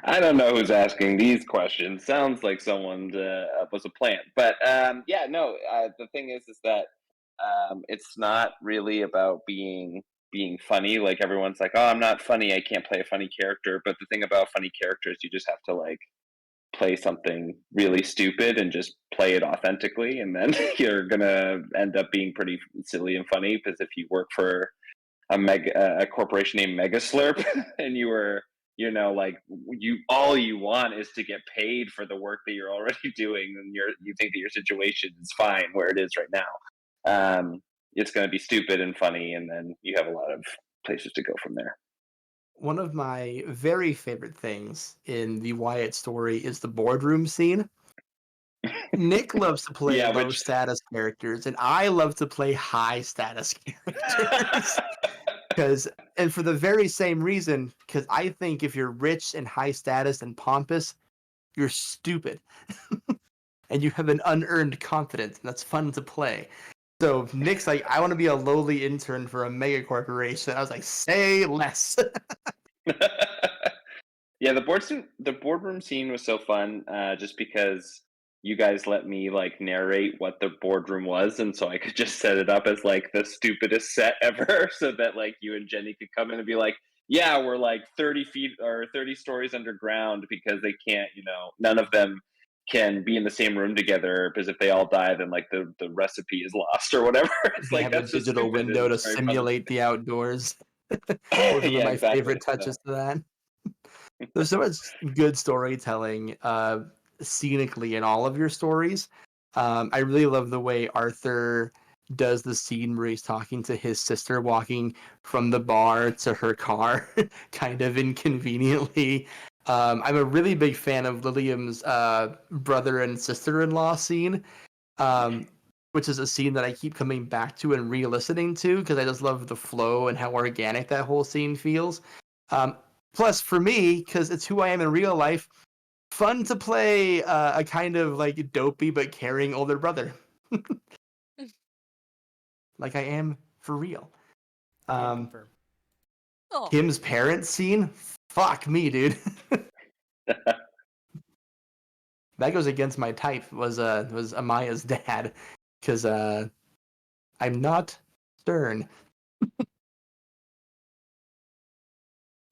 I don't know who's asking these questions. Sounds like someone was a plant. But yeah, no. The thing is that it's not really about being being funny. Like everyone's like, "Oh, I'm not funny. I can't play a funny character." But the thing about funny characters, you just have to like play something really stupid and just play it authentically, and then you're gonna end up being pretty silly and funny. Because if you work for a corporation named Mega Slurp, and you were, like, all you want is to get paid for the work that you're already doing, and you think that your situation is fine where it is right now. It's going to be stupid and funny, and then you have a lot of places to go from there. One of my very favorite things in the Wyatt story is the boardroom scene. Nick loves to play Yeah, low which status characters, and I love to play high status characters. And for the very same reason, because I think if you're rich and high status and pompous, you're stupid. And you have an unearned confidence, and that's fun to play. So Nick's like, I want to be a lowly intern for a mega corporation. I was like, say less. yeah, the boardroom scene was so fun, just because you guys let me like narrate what the boardroom was, and so I could just set it up as like the stupidest set ever, so that like you and Jenny could come in and be like, "Yeah, we're like 30 feet or 30 stories underground because they can't, none of them can be in the same room together because if they all die, then like the recipe is lost or whatever." It's They like have a that's just digital stupid. window And to it's very fun. simulate the outdoors. Those are Yeah, my exactly. favorite touches to that. There's so much good storytelling scenically in all of your stories. I really love the way Arthur does the scene where he's talking to his sister walking from the bar to her car, kind of inconveniently. I'm a really big fan of Lilium's brother and sister-in-law scene, which is a scene that I keep coming back to and re-listening to because I just love the flow and how organic that whole scene feels. Plus, for me, because it's who I am in real life, fun to play a kind of like dopey but caring older brother, like I am for real. Can confirm. Oh, Kim's parents scene, fuck me, dude. That goes against my type. Was Amaya's dad, because I'm not stern.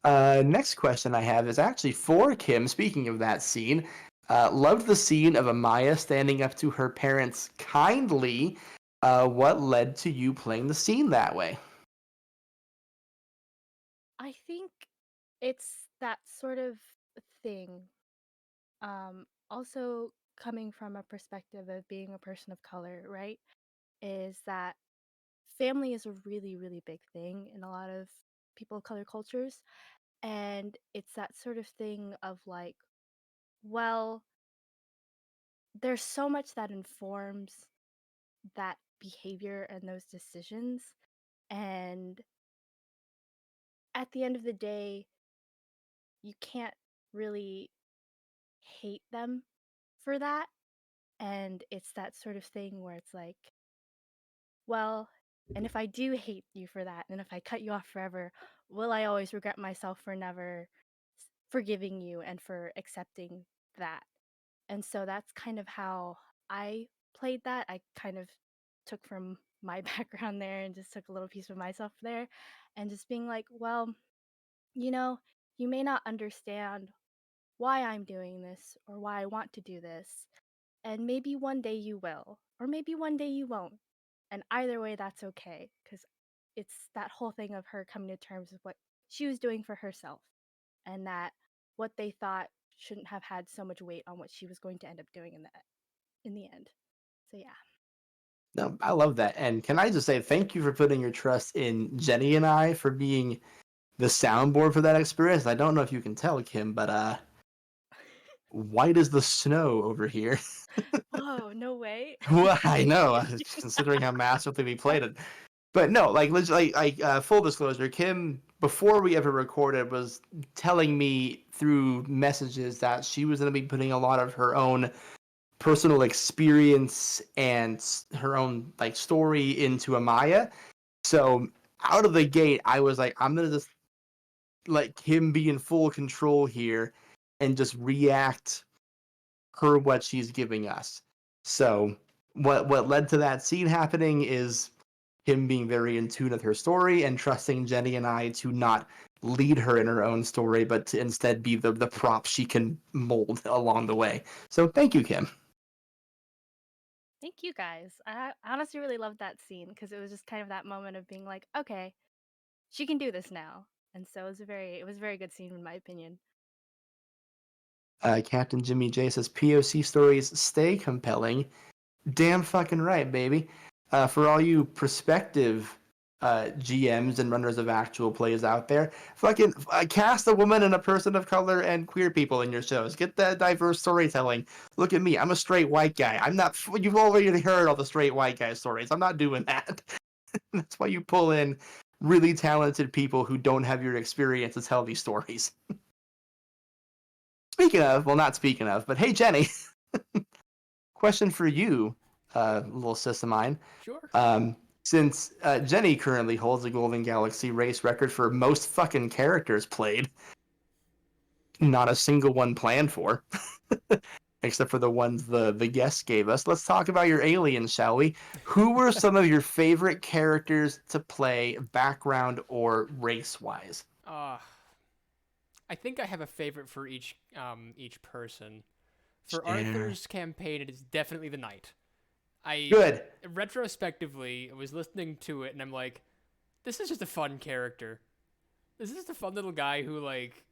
Next question I have is actually for Kim. Speaking of that scene, loved the scene of Amaya standing up to her parents kindly. What led to you playing the scene that way? I think it's that sort of thing. Also coming from a perspective of being a person of color, right? Is that family is a really, really big thing in a lot of people of color cultures. And it's that sort of thing of like, well, there's so much that informs that behavior and those decisions. And at the end of the day, you can't really hate them for that. And it's that sort of thing where it's like, well, and if I do hate you for that, and if I cut you off forever, will I always regret myself for never forgiving you and for accepting that? And so that's kind of how I played that. I kind of took from my background there and just took a little piece of myself there and just being like, well, you know, you may not understand why I'm doing this or why I want to do this. And maybe one day you will, or maybe one day you won't. And either way, that's okay. Because it's that whole thing of her coming to terms with what she was doing for herself and that what they thought shouldn't have had so much weight on what she was going to end up doing in the end. So yeah. No, I love that. And can I just say thank you for putting your trust in Jenny and I for being the soundboard for that experience. I don't know if you can tell, Kim, but white as the snow over here. Whoa, no way. Well, I know, considering how massively we played it. But no, full disclosure, Kim, before we ever recorded, was telling me through messages that she was going to be putting a lot of her own personal experience and her own like story into Amaya. So out of the gate, I was like, I'm gonna just let Kim be in full control here and just react her what she's giving us. So what led to that scene happening is Kim being very in tune with her story and trusting Jenny and I to not lead her in her own story, but to instead be the prop she can mold along the way. So thank you, Kim. Thank you guys. I honestly really loved that scene because it was just kind of that moment of being like, okay, she can do this now. And so it was a very good scene in my opinion. Captain Jimmy J says POC stories stay compelling. Damn fucking right, baby. For all you prospective GMs and runners of actual plays out there, fucking cast a woman and a person of color and queer people in your shows. Get that diverse storytelling. Look at me. I'm a straight white guy. I'm not. You've already heard all the straight white guy stories. I'm not doing that. That's why you pull in really talented people who don't have your experience to tell these stories. Speaking of, well, not speaking of, but hey, Jenny. Question for you, little sis of mine. Sure. Since Jenny currently holds the Golden Galaxy race record for most fucking characters played, not a single one planned for, except for the ones the guests gave us. Let's talk about your aliens, shall we? Who were some of your favorite characters to play, background or race-wise? I think I have a favorite for each person. For Share. Arthur's campaign, it is definitely the knight. Good. Retrospectively, I was listening to it and I'm like, this is just a fun character. This is just a fun little guy who, like,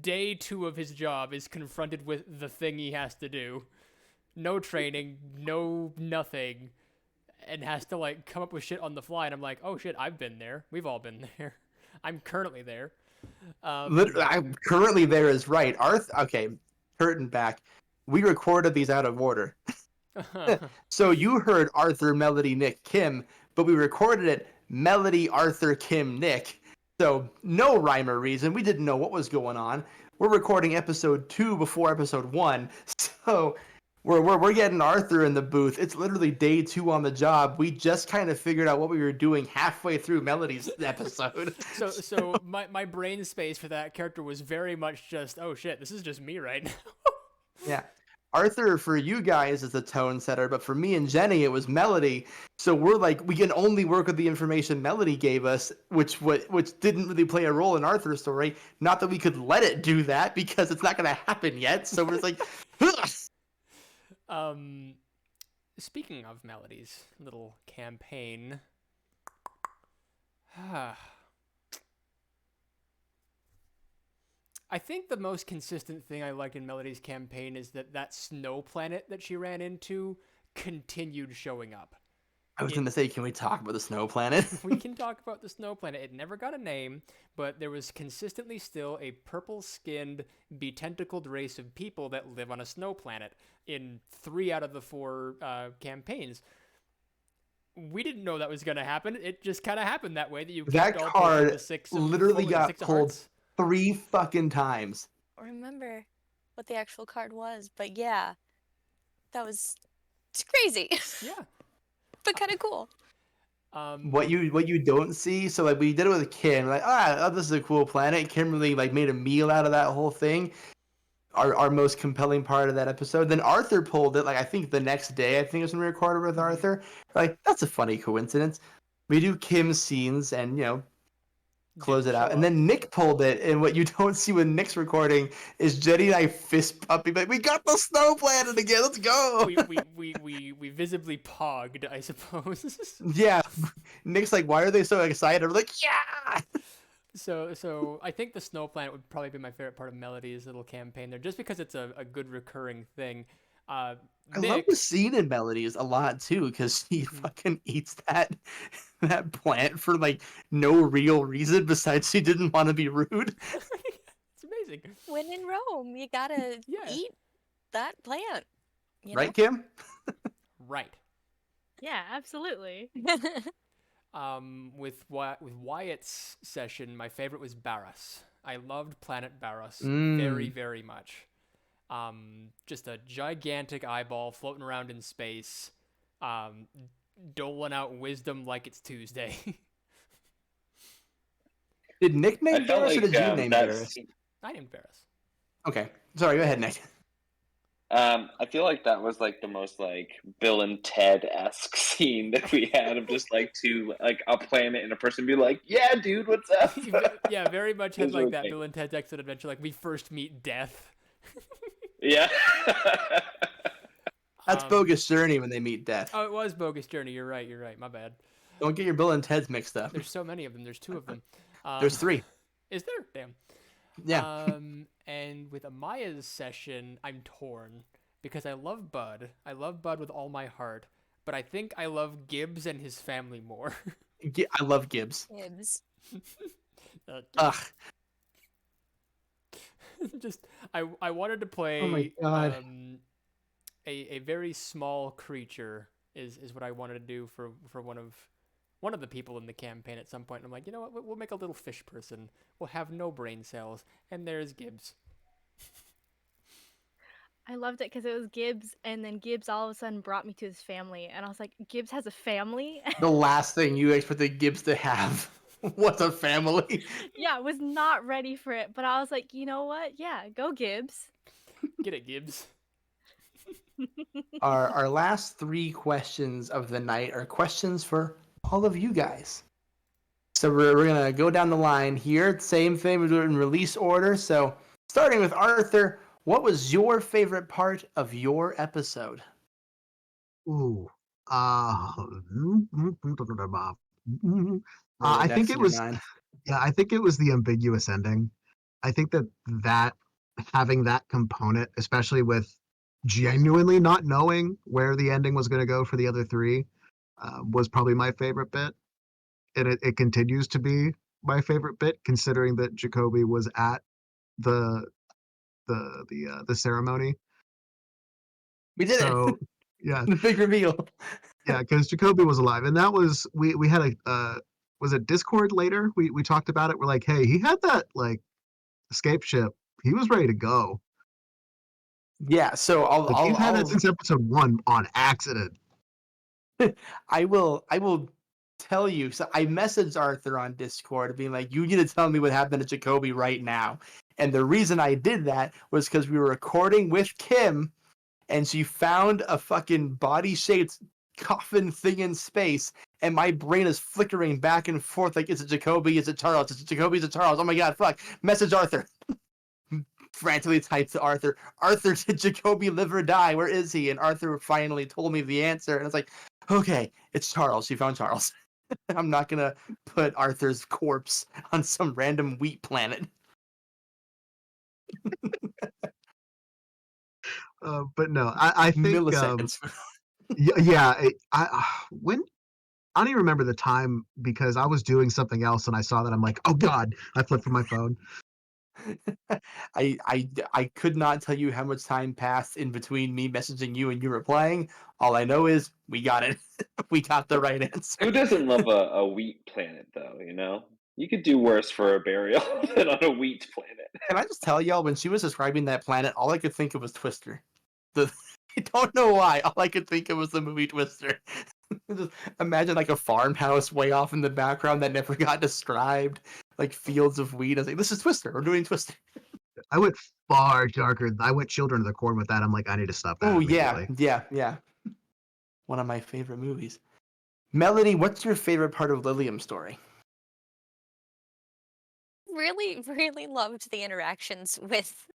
day 2 of his job is confronted with the thing he has to do. No training, no nothing, and has to, like, come up with shit on the fly. And I'm like, oh shit, I've been there. We've all been there. I'm currently there. I'm currently there is right. Okay, curtain back. We recorded these out of order. So you heard Arthur, Melody, Nick, Kim, but we recorded it Melody, Arthur, Kim, Nick. So no rhyme or reason. We didn't know what was going on. We're recording episode 2 before episode 1. So we're getting Arthur in the booth. It's literally day 2 on the job. We just kind of figured out what we were doing halfway through Melody's episode. So my brain space for that character was very much just, oh shit, this is just me right now. Yeah. Arthur, for you guys, is the tone setter, but for me and Jenny, it was Melody. So we're like, we can only work with the information Melody gave us, which didn't really play a role in Arthur's story. Not that we could let it do that, because it's not going to happen yet. So we're just like, Speaking of Melody's little campaign, I think the most consistent thing I liked in Melody's campaign is that snow planet that she ran into continued showing up. I was going to say, can we talk about the snow planet? We can talk about the snow planet. It never got a name, but there was consistently still a purple-skinned, betentacled race of people that live on a snow planet in 3 out of the 4 campaigns. We didn't know that was going to happen. It just kind of happened that way. That you that all card the 6 literally got 6 of pulled hearts. 3 fucking times. I don't remember what the actual card was, but yeah, it's crazy, Yeah. but kind of cool. What you don't see, so like we did it with Kim, like this is a cool planet. Kim really like made a meal out of that whole thing. Our most compelling part of that episode. Then Arthur pulled it, like I think the next day, I think it was when we recorded with Arthur. Like, that's a funny coincidence. We do Kim's scenes and close it out. And then Nick pulled it, and what you don't see when Nick's recording is Jenny and I fist pumping, like, we got the snow planet again, let's go. we visibly pogged, I suppose. Yeah. Nick's like, why are they so excited? We're like, yeah. So I think the snow planet would probably be my favorite part of Melody's little campaign there, just because it's a good recurring thing. I love the scene in Melodies a lot too, because he fucking eats that plant for like no real reason besides he didn't want to be rude. It's amazing. When in Rome, you gotta eat that plant. Right, Kim? Right. Yeah, absolutely. With Wyatt's session, my favorite was Barros. I loved Planet Barros very, very much. Just a gigantic eyeball floating around in space, doling out wisdom like it's Tuesday. Did Nick name Barros or did you name Barros? I named Barros. Okay. Sorry, go ahead, Nick. I feel like that was like the most like Bill and Ted-esque scene that we had of just like a planet and a person be like, "Yeah, dude, what's up?" Yeah, very much It had was like really that great. Bill and Ted's Excellent Adventure. Like we first meet death. Yeah. That's Um, Bogus Journey when they meet death. Oh, it was Bogus Journey. You're right. You're right. My bad. Don't get your Bill and Ted's mixed up. There's so many of them. There's 2 of them. There's 3. Is there? Damn. Yeah. And with Amaya's session, I'm torn because I love Bud. I love Bud with all my heart, but I think I love Gibbs and his family more. I love Gibbs. Gibbs. Ugh. Just I wanted to play Oh my God. a very small creature is what I wanted to do for one of the people in the campaign at some point. And I'm like, you know what? We'll make a little fish person. We'll have no brain cells, and there's Gibbs. I loved it because it was Gibbs, and then Gibbs all of a sudden brought me to his family, and I was like, Gibbs has a family? The last thing you expected Gibbs to have was a family. Yeah, I was not ready for it, but I was like, you know what? Yeah, go Gibbs. Get it, Gibbs. Our last 3 questions of the night are questions for all of you guys. So we're gonna go down the line here. Same thing, we do it in release order. So starting with Arthur, what was your favorite part of your episode? Ooh. I Really, think Dexter it was 9. yeah, I think it was the ambiguous ending. I think that having that component, especially with genuinely not knowing where the ending was going to go for the other 3, was probably my favorite bit, and it continues to be my favorite bit, considering that Jacoby was at the the ceremony. We did So it. yeah, The big reveal. yeah, because Jacoby was alive, and that was we had a was it Discord later? We talked about it. We're like, hey, he had that like escape ship. He was ready to go. Yeah, so Like he's had that since episode 1 on accident. I will tell you. So I messaged Arthur on Discord being like, you need to tell me what happened to Jacoby right now. And the reason I did that was because we were recording with Kim and she found a fucking body-shaped coffin thing in space, and my brain is flickering back and forth like, is it Jacoby? Is it Charles? Is it Jacoby? Is it Charles? Oh my god, fuck. Message Arthur. Frantically typed to Arthur, Arthur, did Jacoby live or die? Where is he? And Arthur finally told me the answer, and I was like, okay, it's Charles. She found Charles. I'm not gonna put Arthur's corpse on some random wheat planet. But no, I think Milliseconds. yeah. When I don't even remember the time because I was doing something else and I saw that I'm like, oh god, I flipped from my phone. I could not tell you how much time passed in between me messaging you and you replying. All I know is we got it. We got the right answer. Who doesn't love a wheat planet, though? You know, you could do worse for a burial than on a wheat planet. Can I just tell y'all, when she was describing that planet, all I could think of was Twister. I don't know why. All I could think of was the movie Twister. Just imagine like a farmhouse way off in the background that never got described, like fields of wheat. I was like, this is Twister. We're doing Twister. I went far darker. I went Children of the Corn with that. I'm like, I need to stop that. Oh yeah, immediately. yeah. One of my favorite movies. Melody, what's your favorite part of Lilium's story? Really, really loved the interactions with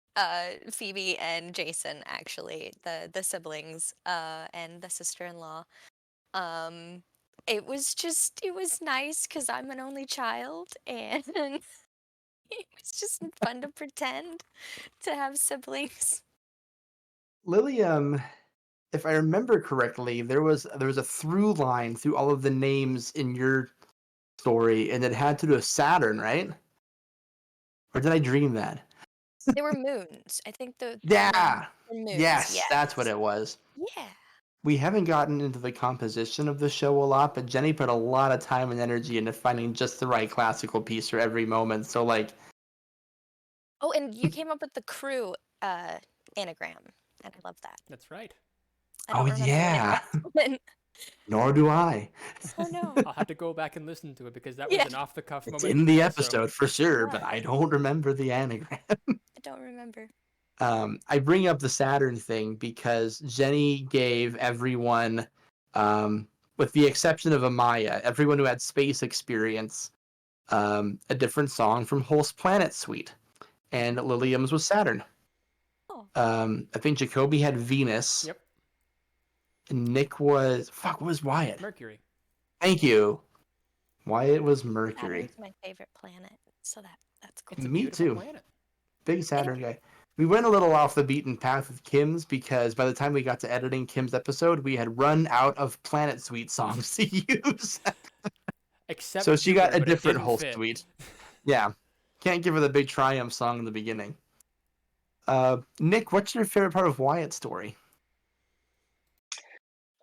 Phoebe and Jason. Actually, the siblings and the sister-in-law. It was nice because I'm an only child, and it was just fun to pretend to have siblings. Lilium, if I remember correctly, there was a through line through all of the names in your story, and it had to do with Saturn, right? Or did I dream that? They were moons. I think the Yeah. were moons. Yes, that's what it was. Yeah. We haven't gotten into the composition of the show a lot, but Jenny put a lot of time and energy into finding just the right classical piece for every moment. So, like, Oh, and you came up with the crew anagram, and I love that. That's right. I don't oh remember yeah, what it was. nor do I. Oh no. I'll have to go back and listen to it because that was Yeah. an off-the-cuff It's moment. in the also. episode for sure, but Yeah. I don't remember the anagram. I don't remember. I bring up the Saturn thing because Jenny gave everyone, with the exception of Amaya, everyone who had space experience, a different song from Hulse Planet Suite, and Lilium's was Saturn. Oh. I think Jacoby had Venus. Yep. And Nick was what was Wyatt? Mercury. Thank you. Wyatt was Mercury. Saturn's my favorite planet, so that's cool. It's a Me beautiful too. planet. Big Saturn guy. We went a little off the beaten path with Kim's because by the time we got to editing Kim's episode, we had run out of Planet Suite songs to use. Except So she got Jupiter, a but it different didn't whole fit. suite. Yeah. Can't give her the big triumph song in the beginning. Nick, what's your favorite part of Wyatt's story?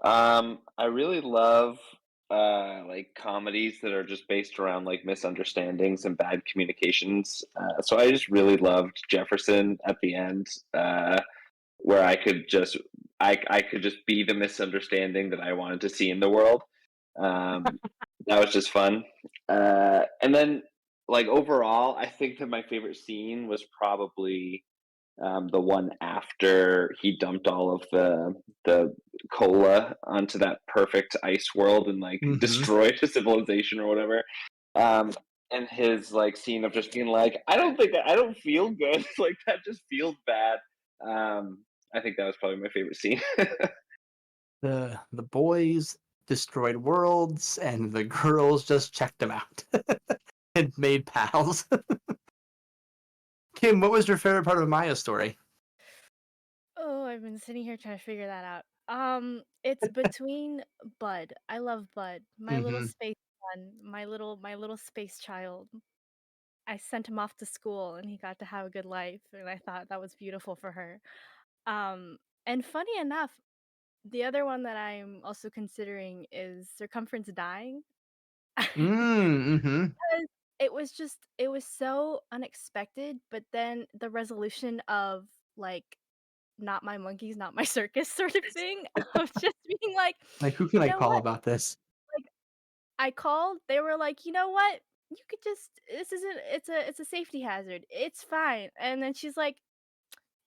I really love like comedies that are just based around like misunderstandings and bad communications. So I just really loved Jefferson at the end, where I could just be the misunderstanding that I wanted to see in the world. That was just fun. And then like overall, I think that my favorite scene was probably the one after he dumped all of the cola onto that perfect ice world and like Mhm. destroyed a civilization or whatever. And his like scene of just being like, I don't feel good. Like that just feels bad. I think that was probably my favorite scene. The boys destroyed worlds and the girls just checked them out and made pals. Kim, what was your favorite part of Maya's story? Oh, I've been sitting here trying to figure that out. It's between Bud. I love Bud, my little Mhm. space son, my little space child. I sent him off to school, and he got to have a good life, and I thought that was beautiful for her. And funny enough, the other one that I'm also considering is Circumference dying. Mm-hmm. Because it was so unexpected, but then the resolution of like not my monkeys, not my circus sort of thing of just being like, Like, who can you I know call what? about this? Like I called, they were like, you know what? You could just this isn't it's a safety hazard. It's fine. And then she's like,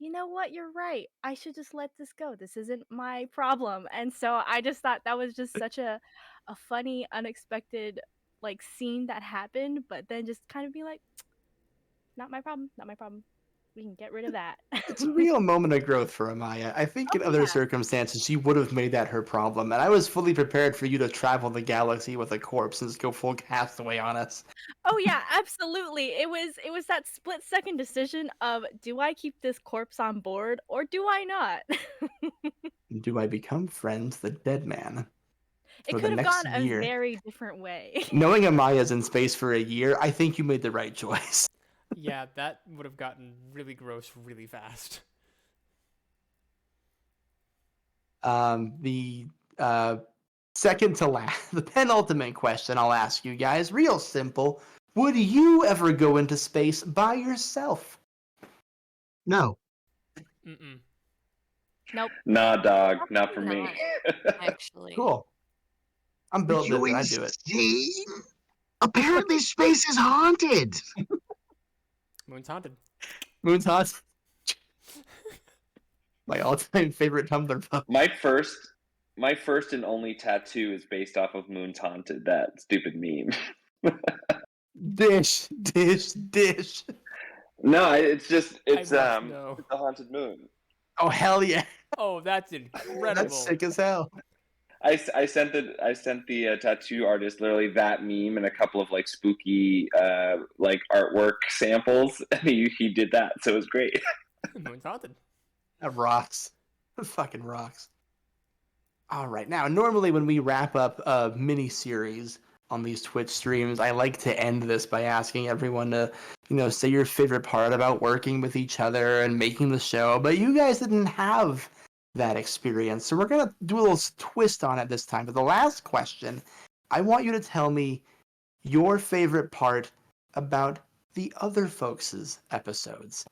you know what? You're right. I should just let this go. This isn't my problem. And so I just thought that was just such a funny, unexpected like scene that happened, but then just kind of be like, not my problem, not my problem. We can get rid of that. It's a real moment of growth for Amaya. I think in Oh other yeah. circumstances, she would have made that her problem. And I was fully prepared for you to travel the galaxy with a corpse and just go full castaway on us. Oh yeah, absolutely. It was that split second decision of do I keep this corpse on board or do I not? Do I become friends with the dead man It for the could have next gone a year? very different way. Knowing Amaya's in space for a year, I think you made the right choice. Yeah, that would have gotten really gross really fast. The second to last, the penultimate question I'll ask you guys, real simple. Would you ever go into space by yourself? No. Mm-mm. Nope. Nah, dog, not for me. Not, actually. Cool. I'm Are built you different. I do it. insane? Apparently, space is haunted. Moon's haunted. Moon's hot. My all-time favorite Tumblr post. My first and only tattoo is based off of Moon's Haunted, that stupid meme. Dish, dish, dish. No, it's I must the know. haunted moon. Oh hell yeah! Oh, that's incredible. That's sick as hell. I sent the tattoo artist literally that meme and a couple of like spooky like artwork samples, and he did that, so it was great. Moon's haunted. That rocks. That fucking rocks. All right, now normally when we wrap up a mini series on these Twitch streams, I like to end this by asking everyone to, say your favorite part about working with each other and making the show. But you guys didn't have that experience, so we're gonna do a little twist on it this time. For the last question, I want you to tell me your favorite part about the other folks' episodes.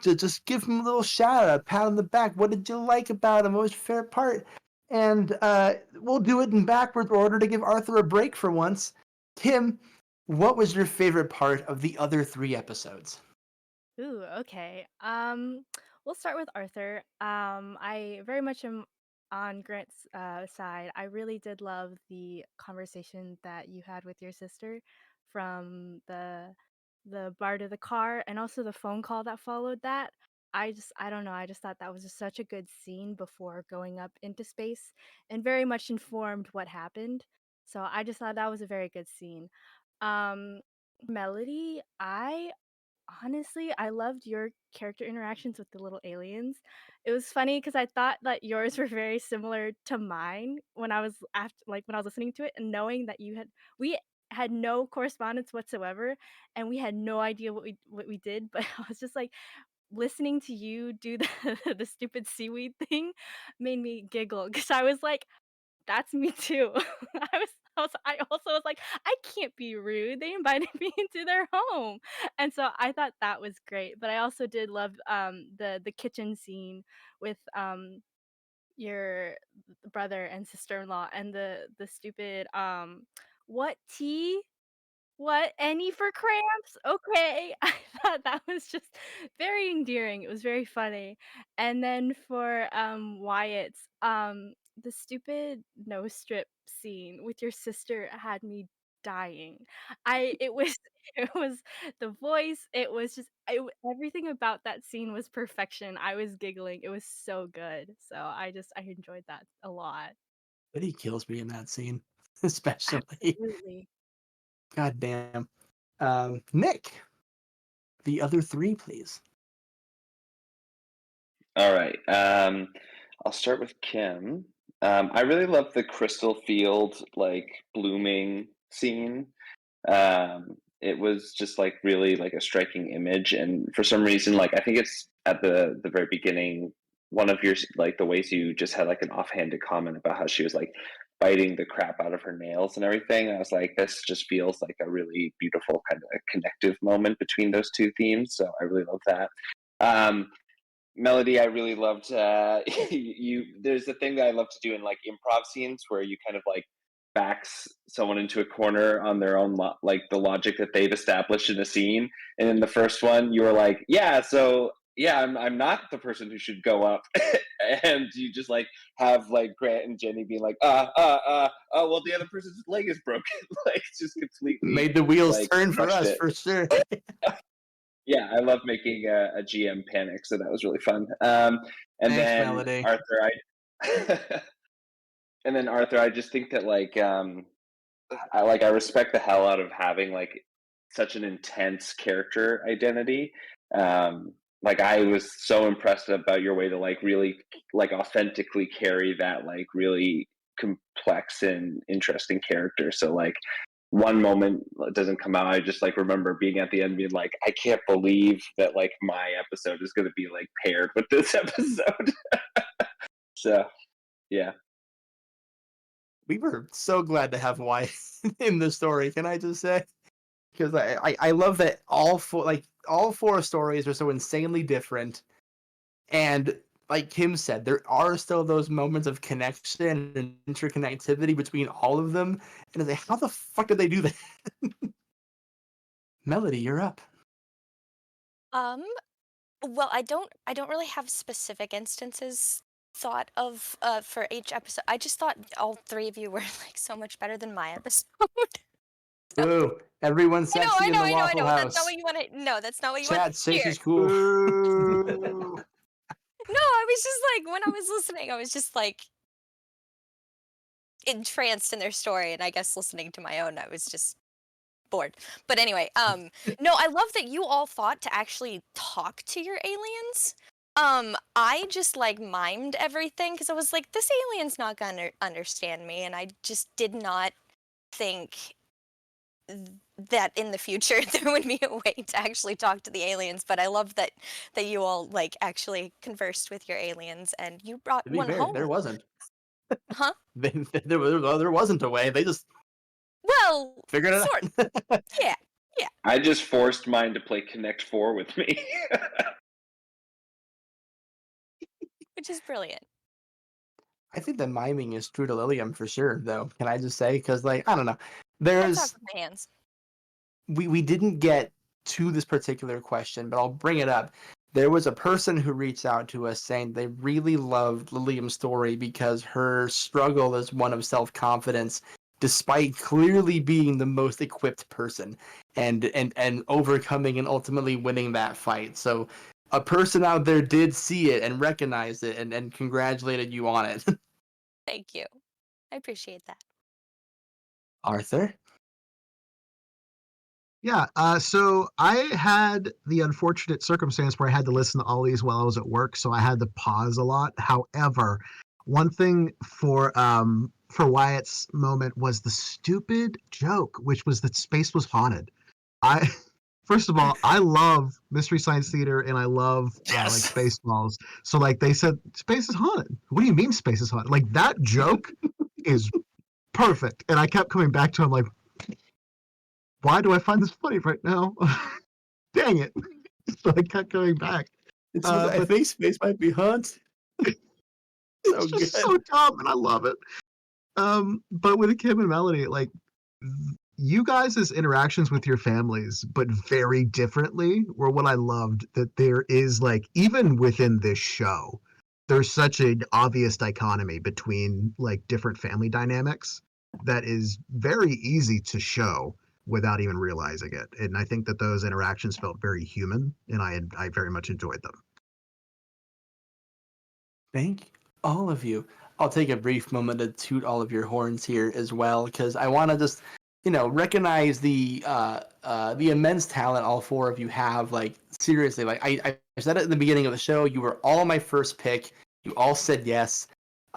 Just give them a little shout out, a pat on the back. What did you like about them? What was your favorite part? And we'll do it in backwards order to give Arthur a break for once. Tim, what was your favorite part of the other 3 episodes? Ooh, okay. We'll start with Arthur. I very much am on Grant's side. I really did love the conversation that you had with your sister from the bar to the car, and also the phone call that followed that. I don't know, I just thought that was just such a good scene before going up into space, and very much informed what happened. So I just thought that was a very good scene. Um, Melody, I loved your character interactions with the little aliens. It was funny because I thought that yours were very similar to mine when I was when I was listening to it, and knowing that we had no correspondence whatsoever, and we had no idea what we did, but I was just like listening to you do the the stupid seaweed thing made me giggle because I was like, that's me too. I also was like, "I can't be rude. They invited me into their home." And so I thought that was great, but I also did love, the kitchen scene with, your brother and sister-in-law and the stupid, "What tea? What? Any for cramps? Okay." I thought that was just very endearing. It was very funny. And then for, Wyatt's, the stupid nose strip scene with your sister had me dying. It was it was the voice, it was just everything about that scene was perfection. I was giggling. It was so good. So I enjoyed that a lot. But he kills me in that scene, especially. Absolutely. God damn. Nick, the other three, please. All right. I'll start with Kim. I really love the crystal field like blooming scene. It was just like really like a striking image, and for some reason, like I think it's at the very beginning, one of your like the ways you just had like an offhanded comment about how she was like biting the crap out of her nails and everything. I was like, this just feels like a really beautiful kind of connective moment between those two themes. So I really love that. Um, Melody, I really loved you. There's a thing that I love to do in like improv scenes where you kind of like backs someone into a corner on their own like the logic that they've established in a scene. And in the first one, you were like, "Yeah, so yeah, I'm not the person who should go up," and you just like have like Grant and Jenny being like, oh, well, the other person's leg is broken," like just completely Made the wheels like turn for crushed us it. for sure. Yeah, I love making a GM panic, so that was really fun. And Thanks, then Melody. Arthur, I and then Arthur, I just think that I respect the hell out of having like such an intense character identity. Like I was so impressed about your way to like really like authentically carry that like really complex and interesting character. So like one moment doesn't come out, I just like remember being at the end being like, I can't believe that like my episode is going to be like paired with this episode. So yeah. We were so glad to have Wyatt in the story. Can I just say? Because I love that all four stories are so insanely different, and like Kim said, there are still those moments of connection and interconnectivity between all of them. And it's like, how the fuck did they do that? Melody, you're up. Um, well, I don't really have specific instances thought of for each episode. I just thought all three of you were like so much better than my episode. Ooh, everyone's I know, sexy I in know, the I know, I Waffle know. That's not House. what you want to. No, that's not what you want Chat, to Six hear. is cool. Boo. No, I was just like when I was listening, I was just like entranced in their story, and I guess listening to my own, I was just bored. But anyway, no, I love that you all thought to actually talk to your aliens. I just like mimed everything because I was like, this alien's not gonna understand me, and I just did not think that in the future there would be a way to actually talk to the aliens. But I love that you all like actually conversed with your aliens, and you brought To be one fair, there home, wasn't. huh? There wasn't a way. They just Well, figured it sort. out. Yeah, I just forced mine to play Connect 4 with me. which is brilliant. I think the miming is true to Lilium for sure, though. Can I just say? Because, like, I don't know. I talk There's with my hands. we didn't get to this particular question, but I'll bring it up. There was a person who reached out to us saying they really loved Lilium's story because her struggle is one of self-confidence, despite clearly being the most equipped person, and overcoming and ultimately winning that fight. So a person out there did see it and recognize it and congratulated you on it. Thank you. I appreciate that. Arthur? Yeah, so I had the unfortunate circumstance where I had to listen to all these while I was at work, so I had to pause a lot. However, one thing for Wyatt's moment was the stupid joke, which was that space was haunted. I First of all, I love Mystery Science Theater and I love like Yes. Spaceballs. So like they said, space is haunted. What do you mean space is haunted? Like that joke is perfect, and I kept coming back to him like, why do I find this funny right now? Dang it. So I kept going back. I But think space might be haunted. it's So just good. so dumb and I love it. But with Kim and Melody, like you guys' interactions with your families, but very differently, were what I loved. That there is like, even within this show, there's such an obvious dichotomy between like different family dynamics that is very easy to show without even realizing it. And I think that those interactions felt very human, and I very much enjoyed them. Thank all of you. I'll take a brief moment to toot all of your horns here as well, because I want to just, recognize the immense talent all four of you have. Like seriously, like I said it at the beginning of the show, you were all my first pick. You all said yes,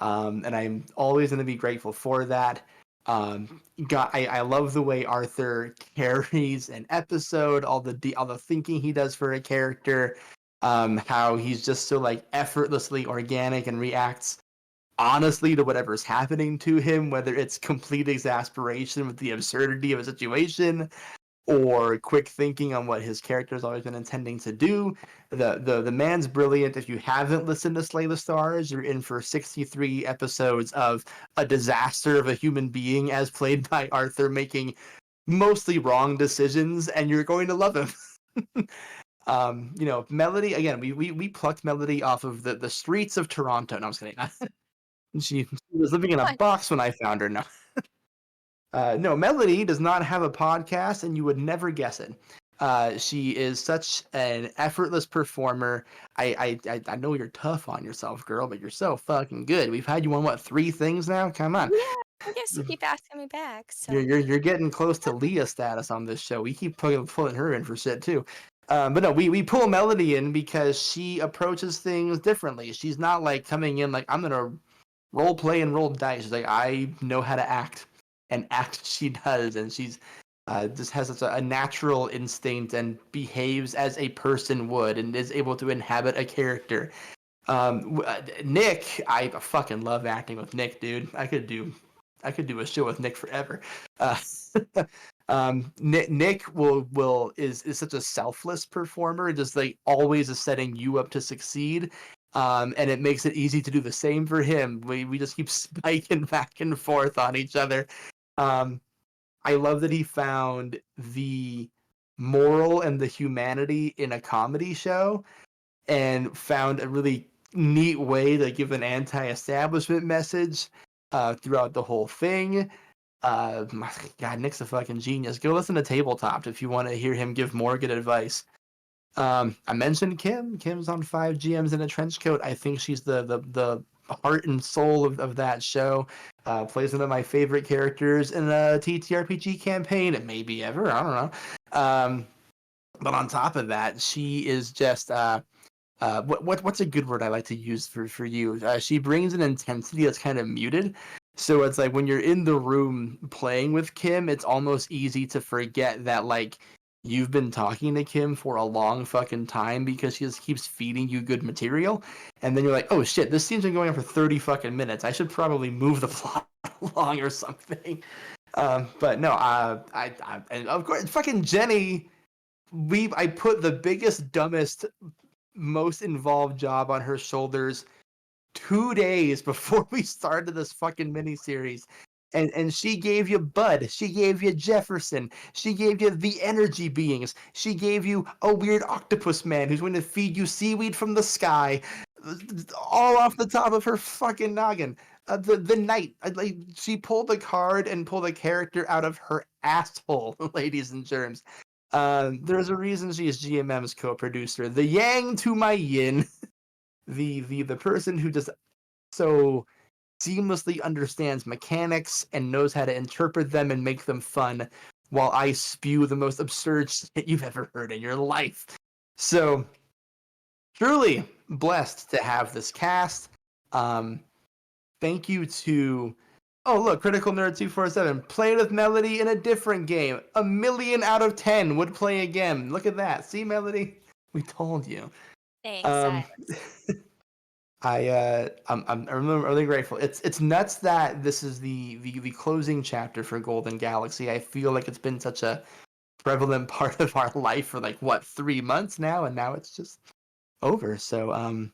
and I'm always going to be grateful for that. I love the way Arthur carries an episode, all the thinking he does for a character, how he's just so like effortlessly organic and reacts honestly to whatever's happening to him, whether it's complete exasperation with the absurdity of a situation or quick thinking on what his character's always been intending to do. The man's brilliant. If you haven't listened to Slay the Stars, you're in for 63 episodes of a disaster of a human being as played by Arthur, making mostly wrong decisions, and you're going to love him. Melody, again, we plucked Melody off of the streets of Toronto. No, I was kidding. She was living in a What? box when I found her. No. No, Melody does not have a podcast, and you would never guess it. She is such an effortless performer. I know you're tough on yourself, girl, but you're so fucking good. We've had you on what, 3 things now? Come on. Yeah, I guess you keep asking me back. So You're getting close to Leah status on this show. We keep pulling her in for shit too. But no, we pull Melody in because she approaches things differently. She's not like coming in like, I'm gonna role play and roll dice. She's like, I know how to act, and act she does, and she's just has such a natural instinct and behaves as a person would, and is able to inhabit a character. Nick, I fucking love acting with Nick, dude. I could do a show with Nick forever. Nick is such a selfless performer, just like always is setting you up to succeed. And it makes it easy to do the same for him. We just keep spiking back and forth on each other. I love that he found the moral and the humanity in a comedy show, and found a really neat way to give an anti-establishment message throughout the whole thing. God, Nick's a fucking genius. Go listen to Tabletop if you want to hear him give more good advice. I mentioned Kim. Kim's on 5 GMs in a trench coat. I think she's the heart and soul of that show. Plays one of my favorite characters in a TTRPG campaign, and maybe ever. I don't know. But on top of that, she is just what's a good word I like to use for you? She brings an intensity that's kind of muted. So it's like when you're in the room playing with Kim, it's almost easy to forget that like you've been talking to Kim for a long fucking time because she just keeps feeding you good material. And then you're like, oh shit, this scene's been going on for 30 fucking minutes. I should probably move the plot along or something. But no, and of course, fucking Jenny, I put the biggest, dumbest, most involved job on her shoulders 2 days before we started this fucking miniseries. And she gave you Bud. She gave you Jefferson. She gave you the energy beings. She gave you a weird octopus man who's going to feed you seaweed from the sky, all off the top of her fucking noggin. The knight, like she pulled the card and pulled a character out of her asshole, ladies and germs. There's a reason she's GMM's co-producer. The yang to my yin, the person who just so seamlessly understands mechanics and knows how to interpret them and make them fun, while I spew the most absurd shit you've ever heard in your life. So, truly blessed to have this cast. Thank you to look, Critical Nerd 247 played with Melody in a different game. 1,000,000 out of 10 would play again. Look at that. See, Melody? We told you. Thanks. I'm really grateful. It's nuts that this is the closing chapter for Golden Galaxy. I feel like it's been such a prevalent part of our life for 3 months now, and now it's just over. So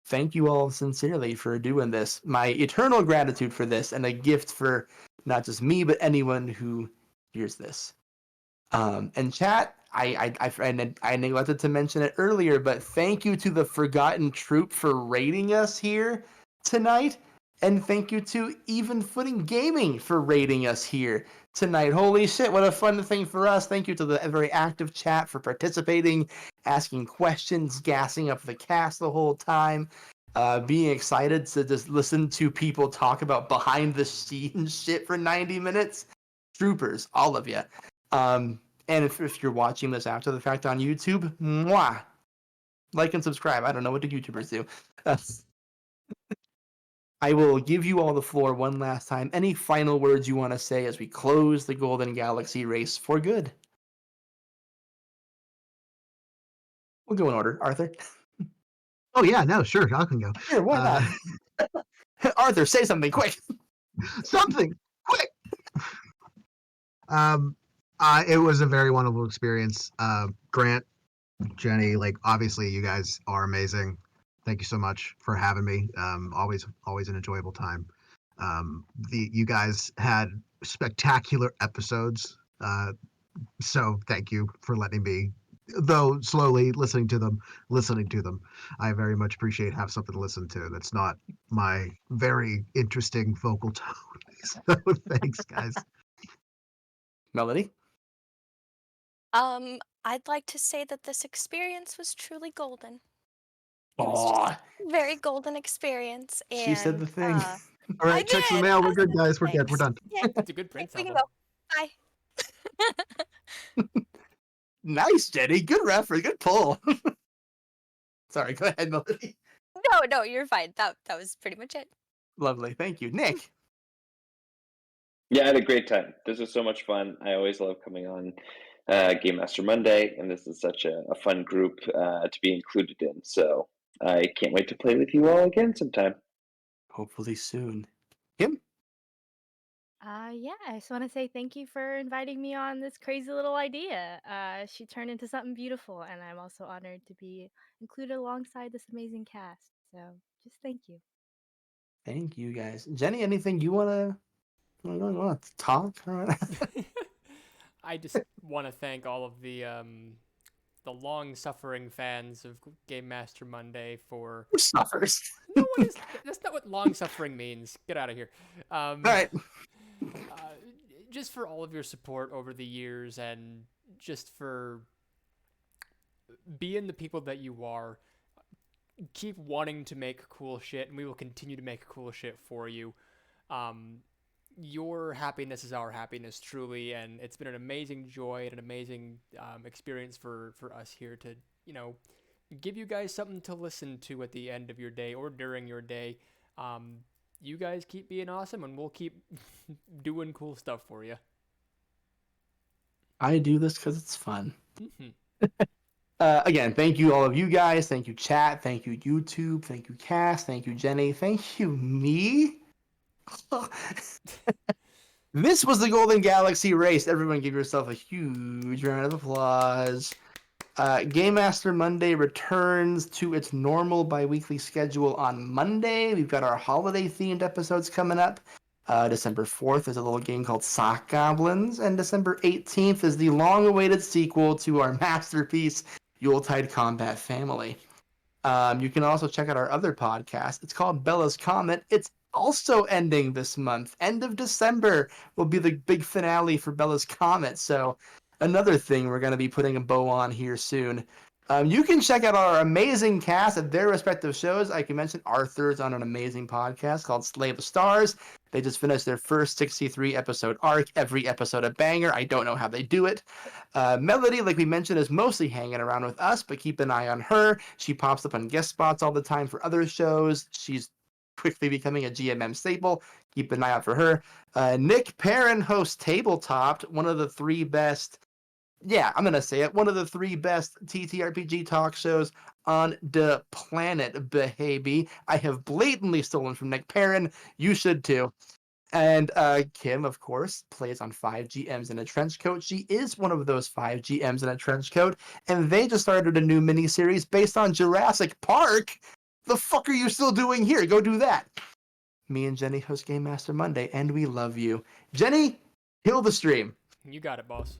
thank you all sincerely for doing this. My eternal gratitude for this, and a gift for not just me but anyone who hears this. And chat, I neglected to mention it earlier, but thank you to the Forgotten Troop for raiding us here tonight, and thank you to Even Footing Gaming for raiding us here tonight. Holy shit, what a fun thing for us. Thank you to the very active chat for participating, asking questions, gassing up the cast the whole time, being excited to just listen to people talk about behind the scenes shit for 90 minutes. Troopers, all of you. And if you're watching this after the fact on YouTube, mwah! Like and subscribe. I don't know what the YouTubers do. I will give you all the floor one last time. Any final words you want to say as we close the Golden Galaxy race for good? We'll go in order. Arthur? Oh yeah, no, sure, I can go. Sure, why not? Arthur, say something quick. Something quick. It was a very wonderful experience. Grant, Jenny, obviously you guys are amazing. Thank you so much for having me. Always an enjoyable time. You guys had spectacular episodes. So thank you for letting me, though slowly listening to them. I very much appreciate have something to listen to that's not my very interesting vocal tone. So thanks, guys. Melody? I'd like to say that this experience was truly golden. It was Aw, just a very golden experience. she said the And thing. All right, I checks in the did. mail. I We're good, said guys. We're good. We're thanks. done. Yeah, It's a good Prince we can album. go. Bye. Nice, Jenny. Good reference. Good pull. Sorry, go ahead, Melody. No, you're fine. That was pretty much it. Lovely. Thank you. Nick? Yeah, I had a great time. This was so much fun. I always love coming on Game Master Monday, and this is such a fun group to be included in. So I can't wait to play with you all again sometime. Hopefully soon. Kim? Yeah, I just want to say thank you for inviting me on this crazy little idea. She turned into something beautiful, and I'm also honored to be included alongside this amazing cast. So just thank you. Thank you, guys. Jenny, anything you want to talk? I just want to thank all of the long-suffering fans of Game Master Monday for. Who suffers? No one is. That's not what long-suffering means. Get out of here. All right. Just for all of your support over the years, and just for being the people that you are. Keep wanting to make cool shit, and we will continue to make cool shit for you. Your happiness is our happiness, truly, and it's been an amazing joy and an amazing experience for us here to, give you guys something to listen to at the end of your day or during your day. You guys keep being awesome, and we'll keep doing cool stuff for you. I do this because it's fun. Mm-hmm. Again, thank you all of you guys. Thank you, chat. Thank you, YouTube. Thank you, Cass. Thank you, Jenny. Thank you, me. This was the Golden Galaxy race. Everyone give yourself a huge round of applause. Game Master Monday returns to its normal bi-weekly schedule on Monday. We've got our holiday-themed episodes coming up. December 4th is a little game called Sock Goblins, and December 18th is the long-awaited sequel to our masterpiece, Yuletide Combat Family. You can also check out our other podcast. It's called Bella's Comet. It's also ending this month. End of December will be the big finale for Bella's Comet. So another thing we're going to be putting a bow on here soon. You can check out our amazing cast at their respective shows. I can mention Arthur's on an amazing podcast called Slay the Stars. They just finished their first 63 episode arc. Every episode a banger. I don't know how they do it. Melody, like we mentioned, is mostly hanging around with us, but keep an eye on her. She pops up on guest spots all the time for other shows. She's quickly becoming a GMM staple. Keep an eye out for her. Nick Perrin hosts Tabletopped, one of the three best, I'm going to say it, one of the three best TTRPG talk shows on the planet, baby. I have blatantly stolen from Nick Perrin. You should too. And Kim, of course, plays on 5GMs in a Trench Coat. She is one of those 5GMs in a Trench Coat, and they just started a new miniseries based on Jurassic Park. The fuck are you still doing here? Go do that. Me and Jenny host Game Master Monday, and we love you. Jenny, kill the stream. You got it, boss.